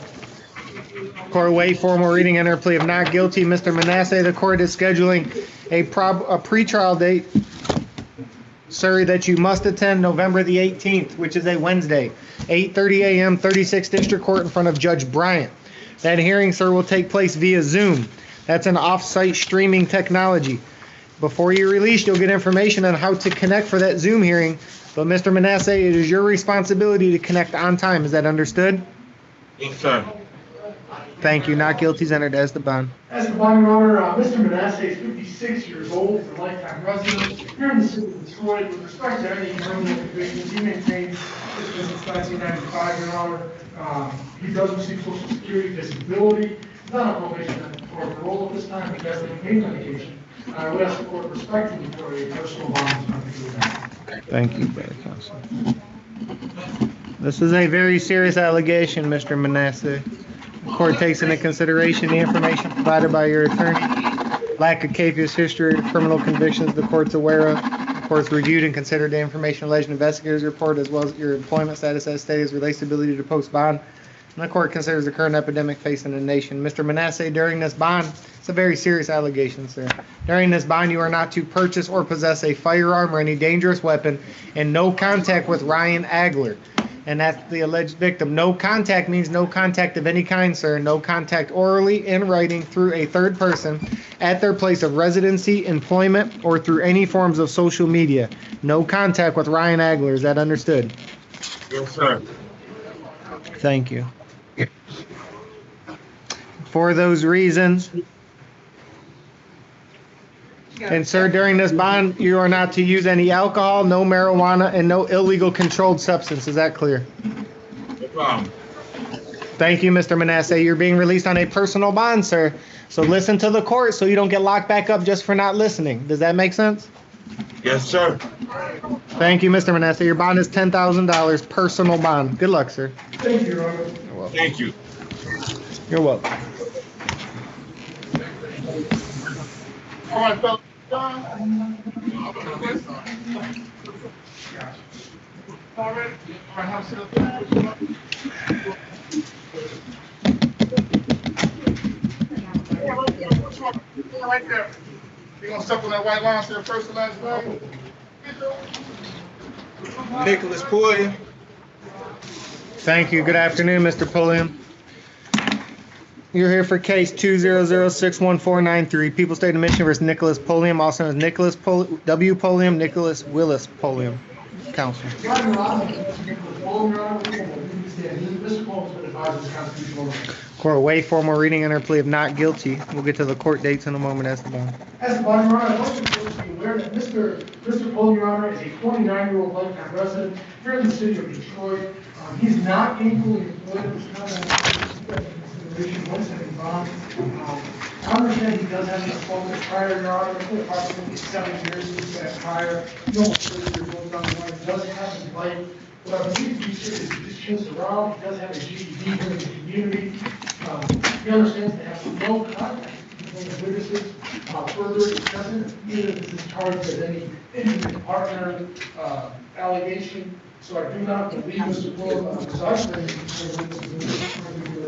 Court waive formal reading and her plea of not guilty. Mr. Manasseh, the court is scheduling a pretrial date, sir, that you must attend November the 18th, which is a Wednesday, 8:30 a.m., 36th District Court in front of Judge Bryant. That hearing, sir, will take place via Zoom. That's an off-site streaming technology. Before you're released, you'll get information on how to connect for that Zoom hearing. But Mr. Manasseh, it is your responsibility to connect on time. Is that understood? Yes, sir. Thank you. Not guilty is entered as the bond. Esteban, Your Honor, Mr. Manasseh is 56 years old. He's a lifetime resident here in the city of Detroit. With respect to any criminal convictions, he maintains this since 1995, Your Honor. He does receive Social Security disability. He's not on probation or parole at this time. He has pain medication. I would ask the court respectfully for a personal bond. Thank you, Brother Counsel. This is a very serious allegation, Mr. Manasseh. The court takes into consideration the information provided by your attorney, lack of capious history, criminal convictions the court's aware of. The court's reviewed and considered the information alleged in the investigator's report, as well as your employment status as stated as relates to ability to post bond. The court considers the current epidemic facing the nation. Mr. Manasseh, during this bond, it's a very serious allegation, sir. During this bond, you are not to purchase or possess a firearm or any dangerous weapon, and no contact with Ryan Agler. And that's the alleged victim. No contact means no contact of any kind, sir. No contact orally, in writing, through a third person, at their place of residency, employment, or through any forms of social media. No contact with Ryan Agler. Is that understood? Yes, sir. Thank you. For those reasons, and sir, during this bond, you are not to use any alcohol, no marijuana, and no illegal controlled substance. Is that clear? No problem. Thank you, Mr. Manasseh. You're being released on a personal bond, sir. So listen to the court so you don't get locked back up just for not listening. Does that make sense? Yes, sir. Thank you, Mr. Manasseh. Your bond is $10,000 personal bond. Good luck, sir. Thank you, Your Honor. You're welcome. Thank you. You're welcome. All right, fellas. All right, have right there. You gonna step on that white line to the first and last line? Nicholas Pulliam. Thank you. Good afternoon, Mr. Pulliam. You're here for case 200-61493, People's State of Michigan versus Nicholas Pulliam, also known as Nicholas W. Pulliam, Nicholas Willis Pulliam. Counsel. Court, waive formal reading under plea of not guilty. We'll get to the court dates in a moment, Esteban. Esteban, Your Honor, I'd like to be aware that Mr. Pulliam, Your Honor, is a 29-year-old lifetime resident here in the city of Detroit. He's not gainfully employed at this time. I understand he does have an employment prior, Your Honor, approximately 7 years since that prior. He almost 30 years old down the line. He does have his life. What I believe he said is just chased around. He does have a GED here in the community. He understands to have no contact between the witnesses. Further, it doesn't appear that this is charged as any intimate partner allegation. So I do not believe Mr. Pulliam resides for any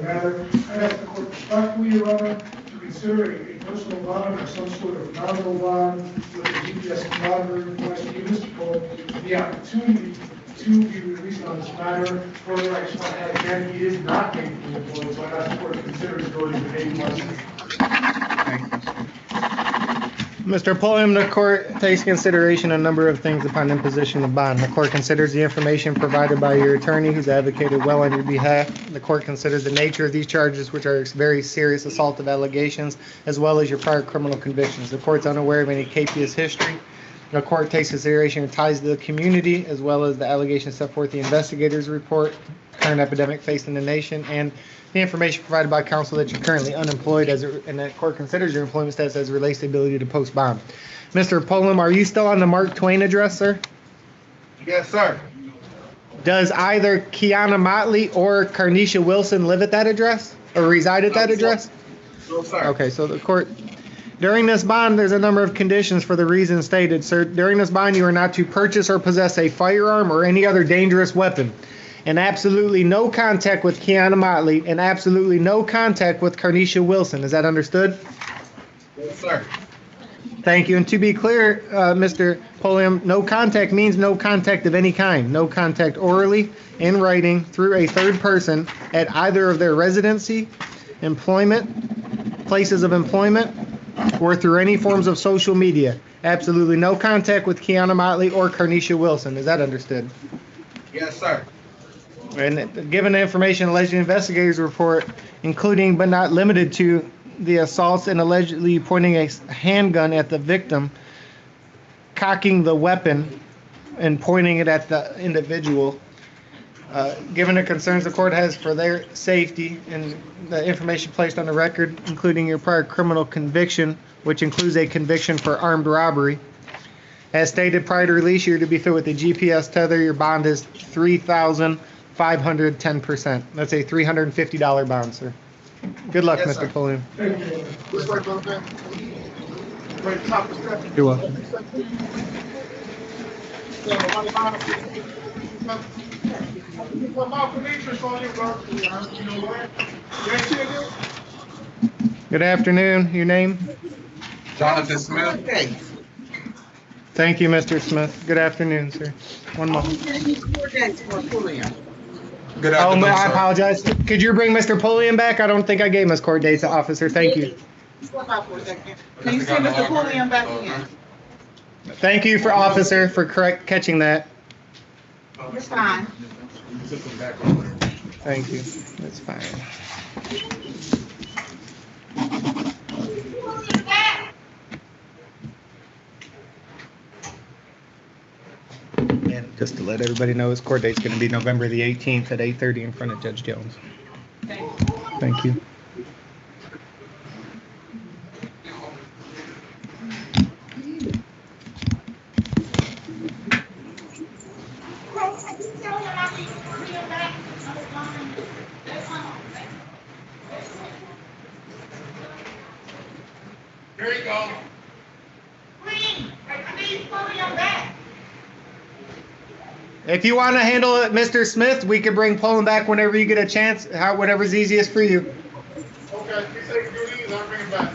matter. I ask the court respectfully, Your Honor, to consider a personal bond or some sort of nominal bond with a GPS monitoring device to give Mr. Pulliam the opportunity to be released on this matter. Further, I just want to add again, he is not gainfully employed, so I ask the court to consider his ability to pay money. Mr. Pulliam, the court takes consideration a number of things upon imposition of bond. The court considers the information provided by your attorney who's advocated well on your behalf. The court considers the nature of these charges, which are very serious assaultive allegations, as well as your prior criminal convictions. The court's unaware of any capious history. The court takes consideration of ties to the community, as well as the allegations set forth the investigator's report, current epidemic facing the nation, and the information provided by counsel that you're currently unemployed, and that court considers your employment status as relates to the ability to post bond. Mr. Pulliam, are you still on the Mark Twain address, sir? Yes, sir. Does either Kiana Motley or Carnisha Wilson live at that address or reside at that address? No, sir. Okay, so the court, during this bond, there's a number of conditions for the reasons stated, sir. During this bond, you are not to purchase or possess a firearm or any other dangerous weapon. And absolutely no contact with Kiana Motley, and absolutely no contact with Carnisha Wilson. Is that understood? Yes, sir. Thank you. And to be clear, Mr. Pulliam, no contact means no contact of any kind. No contact orally, in writing, through a third person at either of their residency, employment, places of employment, or through any forms of social media. Absolutely no contact with Kiana Motley or Carnisha Wilson. Is that understood? Yes, sir. And given the information alleged in the investigator's report, including but not limited to the assaults and allegedly pointing a handgun at the victim, cocking the weapon, and pointing it at the individual, given the concerns the court has for their safety and the information placed on the record, including your prior criminal conviction, which includes a conviction for armed robbery. As stated prior to release, you're to be fit with a GPS tether. Your bond is $3,510%. That's a $350 bond, sir. Good luck, Yes, Mr. sir. Pulliam. Thank you. This way, brother. Right, top of the step. You're welcome. Yeah, What about Demetrius on your work? You know what? Yes, you do. Good afternoon. Your name? Jonathan Smith. Thank you, Mr. Smith. Good afternoon, sir. One moment. Good Oh, afternoon, I sir. apologize. Could you bring Mr. Pulliam back? I don't think I gave him his court dates, officer. Thank you. Can you send Mr. Pulliam back in? Thank you, for officer, for correct catching that. It's fine. Thank you. That's fine. And just to let everybody know, his court date's going to be November the 18th at 8:30 in front of Judge Jones. Thank you. Here you go. If you want to handle it, Mr. Smith, we could bring Pullen back whenever you get a chance, whatever's easiest for you. Okay, you say you do these, I'll bring it back.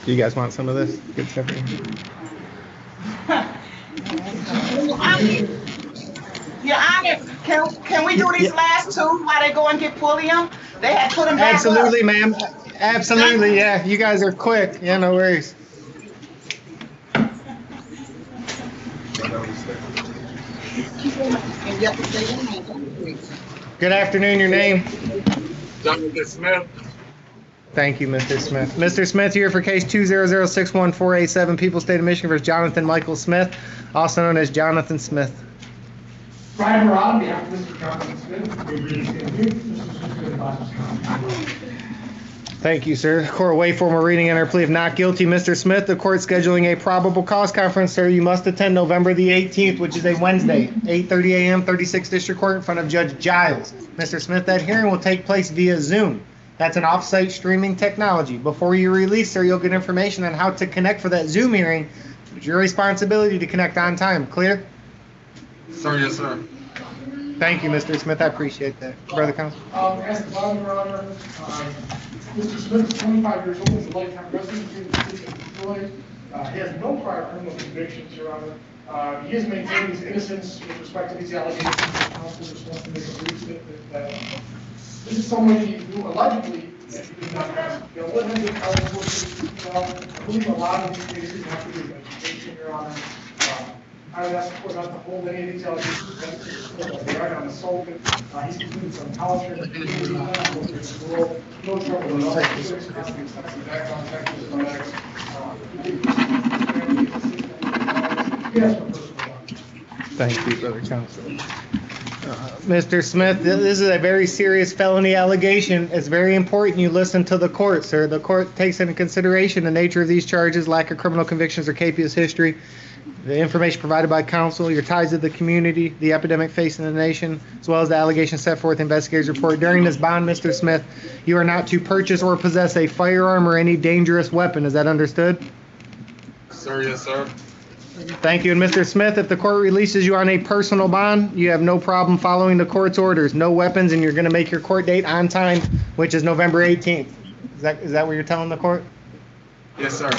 Do you guys want some of this? Good stuff. Your Honor, can we do these last two while they go and get Pulliam? They had put them back Absolutely, up. ma'am. Absolutely, yeah. You guys are quick. Yeah, no worries. Good afternoon, your name? Jonathan Smith. Thank you, Mr. Smith. Mr. Smith, you're here for case 2006147, People State of Michigan versus Jonathan Michael Smith, also known as Jonathan Smith. Ryan Murad, on behalf of Mr. Jonathan Smith, we agree to stand here. Mr. Smith, good advice. Thank you, sir. Court waive formal reading and our plea of not guilty. Mr. Smith, the court scheduling a probable cause conference, sir. You must attend November the 18th, which is a Wednesday, 8:30 a.m., 36th District Court in front of Judge Giles. Mr. Smith, that hearing will take place via Zoom. That's an off-site streaming technology. Before you release, sir, you'll get information on how to connect for that Zoom hearing. It's your responsibility to connect on time. Clear? Sir, yes, sir. Thank you, Mr. Smith. I appreciate that. Brother Counsel. As the bottom, Your Honor, Mr. Smith is 25 years old, he's a lifetime resident here in the city of Detroit. He has no prior criminal convictions, Your Honor. He is maintaining his innocence with respect to these allegations. The counsel just wants to make a brief statement that this is somebody who allegedly did not what has been I believe a lot of these cases have to do with education, Your Honor. I would ask the court not to hold any of these allegations. They are on assaulted. He's completed some college here in the community. No trouble at all. Background check with Thank you, Brother Counsel. Mr. Smith, this is a very serious felony allegation. It's very important you listen to the court, sir. The court takes into consideration the nature of these charges, lack of criminal convictions or capious history, the information provided by counsel, your ties to the community, the epidemic facing the nation, as well as the allegations set forth in the investigator's report. During this bond, Mr. Smith, you are not to purchase or possess a firearm or any dangerous weapon. Is that understood? Sir, yes, sir. Thank you. And Mr. Smith, if the court releases you on a personal bond, you have no problem following the court's orders, no weapons, and you're going to make your court date on time, which is November 18th. Is that what you're telling the court? Yes, sir.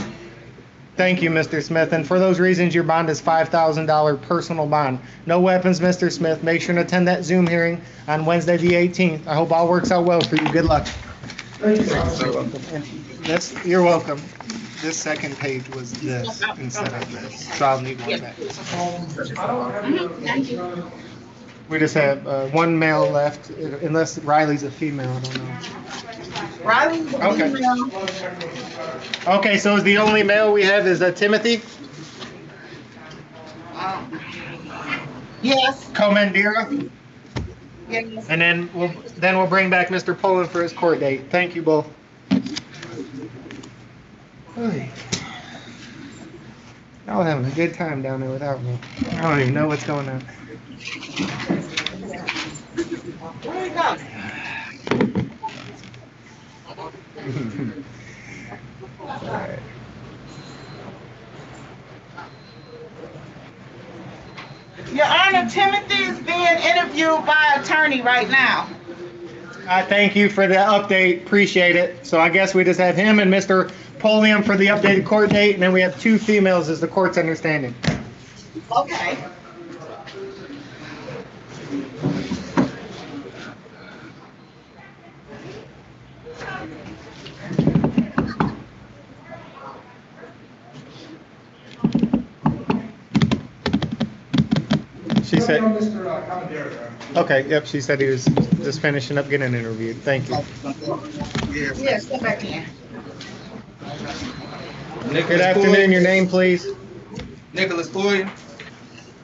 Thank you, Mr. Smith. And for those reasons, your bond is $5,000 personal bond. No weapons, Mr. Smith. Make sure to attend that Zoom hearing on Wednesday, the 18th. I hope all works out well for you. Good luck. Thank you, sir. You're welcome. And you're welcome. This second page was this instead of this, so I'll need one back. We just have one male left, unless Riley's a female, I don't know. Riley? Okay. Okay, so is the only male we have is Timothy? Yes. Comandira? Yes. And then we'll bring back Mr. Poland for his court date. Thank you both. Hey. Y'all having a good time down there without me. I don't even know what's going on. Where you go? All right. Your Honor, Timothy is being interviewed by attorney right now. Thank you for the update. Appreciate it. So I guess we just have him and Mr. Polium for the updated court date, and then we have 2 females as the court's understanding. Okay. She said, Mr. Commandero. okay, yep, she said he was just finishing up getting interviewed. Thank you. Yes, come back in. Good afternoon, your name, please. Nicholas Pulliam.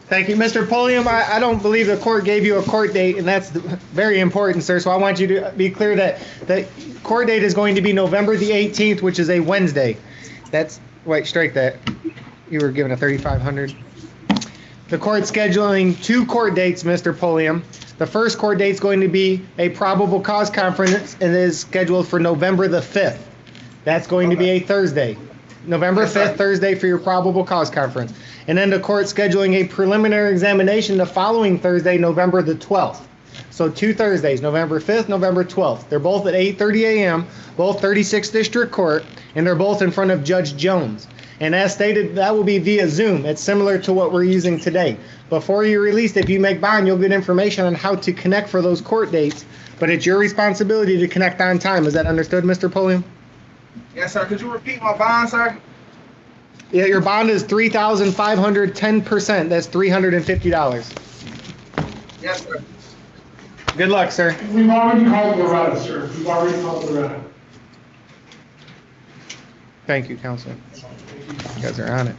Thank you. Mr. Polium, I don't believe the court gave you a court date, and that's very important, sir. So I want you to be clear that the court date is going to be November the 18th, which is a Wednesday. Wait, strike that. You were given a 3,500. The court's scheduling 2 court dates, Mr. Polium. The first court date is going to be a probable cause conference, and is scheduled for November the 5th. That's going to be a Thursday. November 5th, Thursday, for your probable cause conference. And then the court's scheduling a preliminary examination the following Thursday, November the 12th. So 2 Thursdays, November 5th, November 12th. They're both at 8:30 a.m., both 36th District Court, and they're both in front of Judge Jones. And as stated, that will be via Zoom. It's similar to what we're using today. Before you're released, if you make bond, you'll get information on how to connect for those court dates, but it's your responsibility to connect on time. Is that understood, Mr. Polium? Yes, sir. Could you repeat my bond, sir? Yeah, your bond is $3,510%. That's $350. Yes, sir. Good luck, sir. We've already called Loretta, sir. We've already called Loretta. Thank you, Counselor. You guys are on it.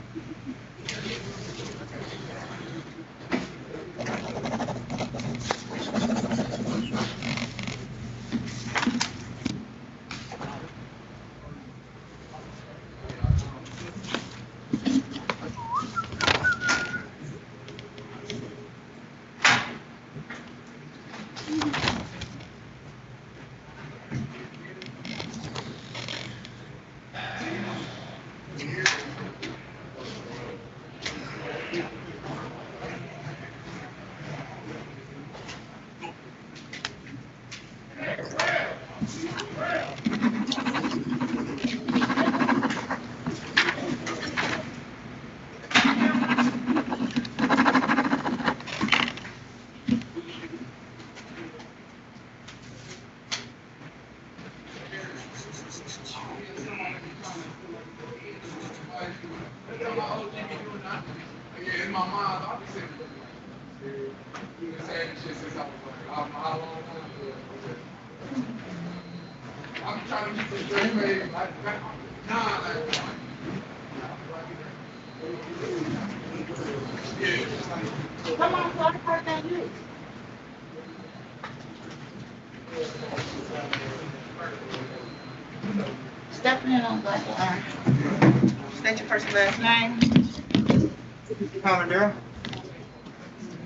Come on, what part that you? Stepping in on black line. State your first and last name. Commandero.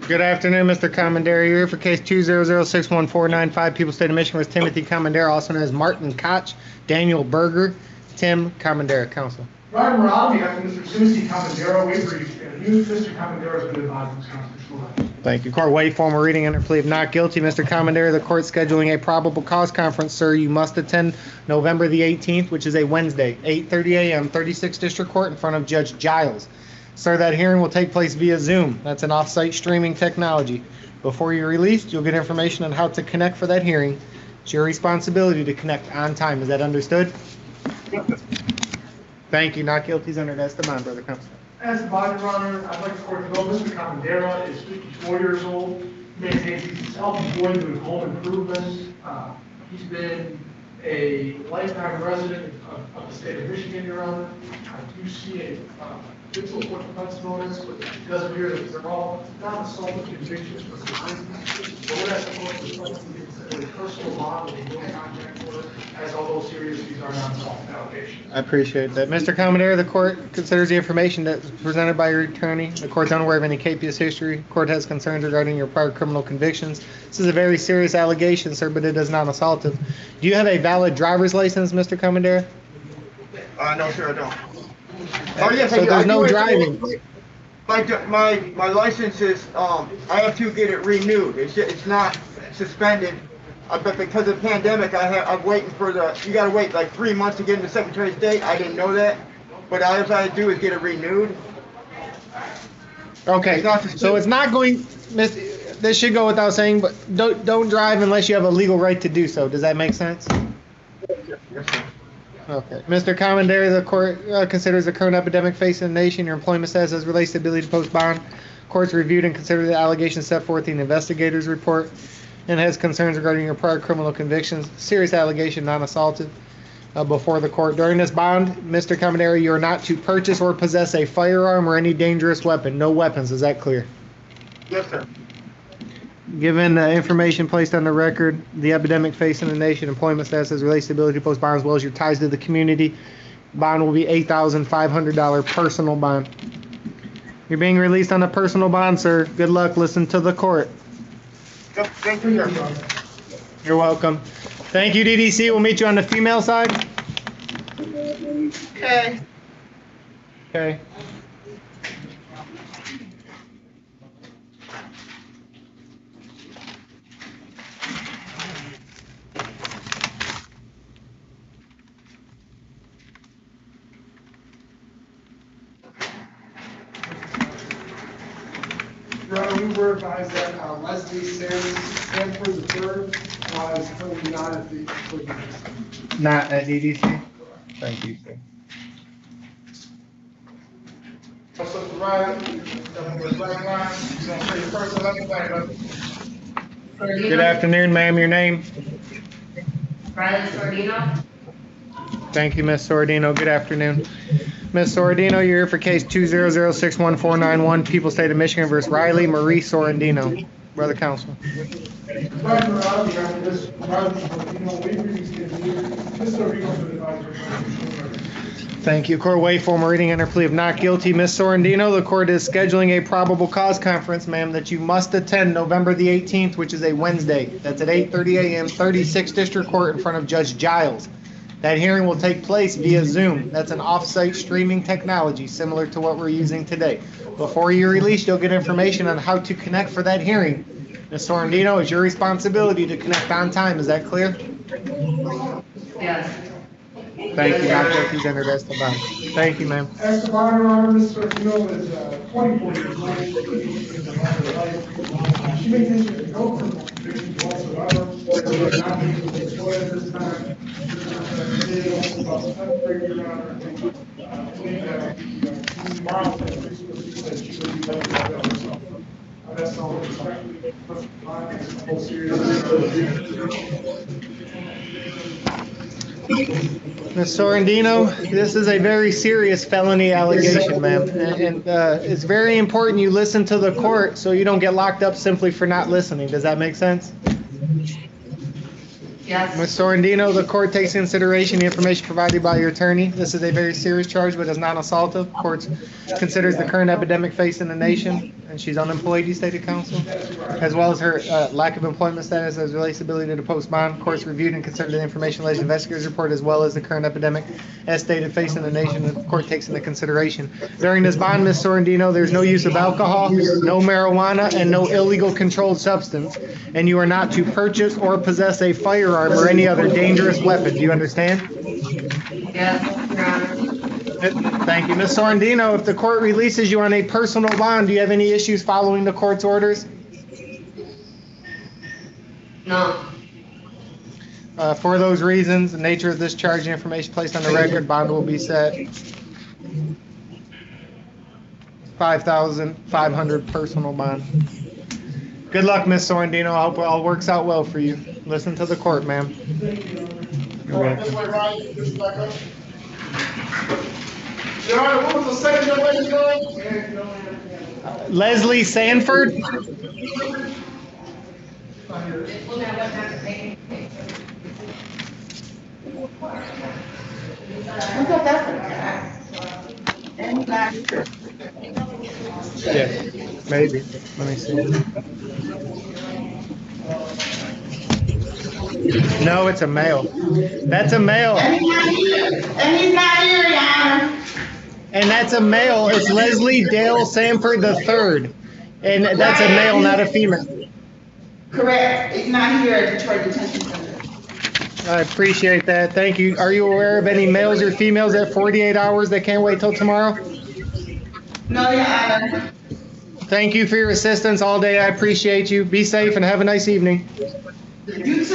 Good afternoon, Mr. Commandero. You're here for case 200611495, People State of Michigan, with Timothy Commandero, also known as Martin Koch, Daniel Berger, Tim Commandero. Counsel. Ryan Morale, on behalf of Mr. Timothy Commandero, we briefed, and Mr. Commandero has been advised of this constitutional right. Thank you. Court, wait formal reading under plea of not guilty. Mr. Commandero, the court scheduling a probable cause conference. Sir, you must attend November the 18th, which is a Wednesday, 8:30 a.m., 36th District Court, in front of Judge Giles. Sir, that hearing will take place via Zoom. That's an off-site streaming technology. Before you're released, you'll get information on how to connect for that hearing. It's your responsibility to connect on time. Is that understood? Thank you. Not guilty is under Esteban, Brother Counsel. As the body runner, I'd like the court to know Mr. Commandero is 54 years old, maintains he's self-employed doing home improvements. He's been a lifetime resident of the state of Michigan, Your Honor. I do see a mental court defense notice, but it does appear that they're all non-assaultive convictions for crimes. But we're asking the court to consider a personal bond with a no contact order, as although serious, these are non-assaultive allegations. I appreciate that. Mr. Commodore, the court considers the information that's presented by your attorney. The court's unaware of any capious history. The court has concerns regarding your prior criminal convictions. This is a very serious allegation, sir, but it is non-assaultive. Do you have a valid driver's license, Mr. Commodore? No, sir, I don't. Oh, yes, so there's no driving. My license is, I have to get it renewed. It's not suspended. But because of the pandemic, I'm waiting for you gotta wait like 3 months to get into Secretary of State. I didn't know that. But all I have to do is get it renewed. Okay, so it's not going, this should go without saying, but don't drive unless you have a legal right to do so. Does that make sense? Yes, sir. Okay. Mr. Commodore, the court considers the current epidemic facing the nation, your employment status as relates to the ability to post bond. Court's reviewed and considered the allegations set forth in the investigator's report and has concerns regarding your prior criminal convictions. Serious allegation, non-assaultive, before the court. During this bond, Mr. Commodore, you are not to purchase or possess a firearm or any dangerous weapon. No weapons. Is that clear? Yes, sir. Given information placed on the record, the epidemic facing the nation, employment status as relates to the ability to post bond, as well as your ties to the community, bond will be $8,500 personal bond. You're being released on a personal bond, sir. Good luck. Listen to the court. Thank you, sir. You're welcome. Thank you, DDC. We'll meet you on the female side. Okay. Okay. Your Honor, we were advised that Leslie Sanford III is currently not at the prison. Not at DDC? Thank you, sir. Also, the right line, you don't say your first and last name. Good afternoon, ma'am. Your name? Riley Sordino. Thank you, Ms. Sordino. Good afternoon. Ms. Sordino, you're here for case 200611491, People State of Michigan versus Riley Marie Sorrentino. Brother Counsel. Thank you. Court waive formal reading under plea of not guilty. Ms. Sorrentino, the court is scheduling a probable cause conference, ma'am, that you must attend November the 18th, which is a Wednesday. That's at 8:30 a.m., 36th District Court in front of Judge Giles. That hearing will take place via Zoom. That's an off-site streaming technology similar to what we're using today. Before you're released, you'll get information on how to connect for that hearing. Ms. Sorrentino, it's your responsibility to connect on time. Is that clear? Yes. Thank you, Dr. He's entered Esteban. Thank you, ma'am. Esteban, Your Honor, Ms. Sorrentino is 24 years old. She maintains no criminal convictions whatsoever. Not being employed at this time. That's all. Ms. Sorrentino, this is a very serious felony allegation, ma'am. And it's very important you listen to the court so you don't get locked up simply for not listening. Does that make sense? Yes. Ms. Sorrentino, the court takes into consideration the information provided by your attorney. This is a very serious charge, but is non-assaultive. Court considers the current epidemic facing the nation, and she's unemployed, you stated, counsel, as well as her lack of employment status as relates to ability to post bond. Court's reviewed and considered the information alleged investigators report, as well as the current epidemic as stated facing the nation. The court takes into consideration. During this bond, Ms. Sorrentino, there's no use of alcohol, no marijuana, and no illegal controlled substance, and you are not to purchase or possess a firearm or any other dangerous weapon. Do you understand? Yes, Your Honor. Thank you. Ms. Sorrentino, if the court releases you on a personal bond, do you have any issues following the court's orders? No. For those reasons, the nature of this charge and information placed on the record, bond will be set $5,500 personal bond. Good luck, Ms. Sorrentino. I hope it all works out well for you. Listen to the court, ma'am. You're welcome. Your Honor, what was the second young lady's name? Leslie Sanford. Yeah, maybe. Let me see. No, it's a male. That's a male. And he's not here, Your Honor. And that's a male. It's Leslie Dale Sanford III. And that's a male, not a female. Correct. He's not here at Detroit Detention Center. I appreciate that. Thank you. Are you aware of any males or females at 48 hours that can't wait till tomorrow? No, Your Honor. Thank you for your assistance all day. I appreciate you. Be safe and have a nice evening. You too.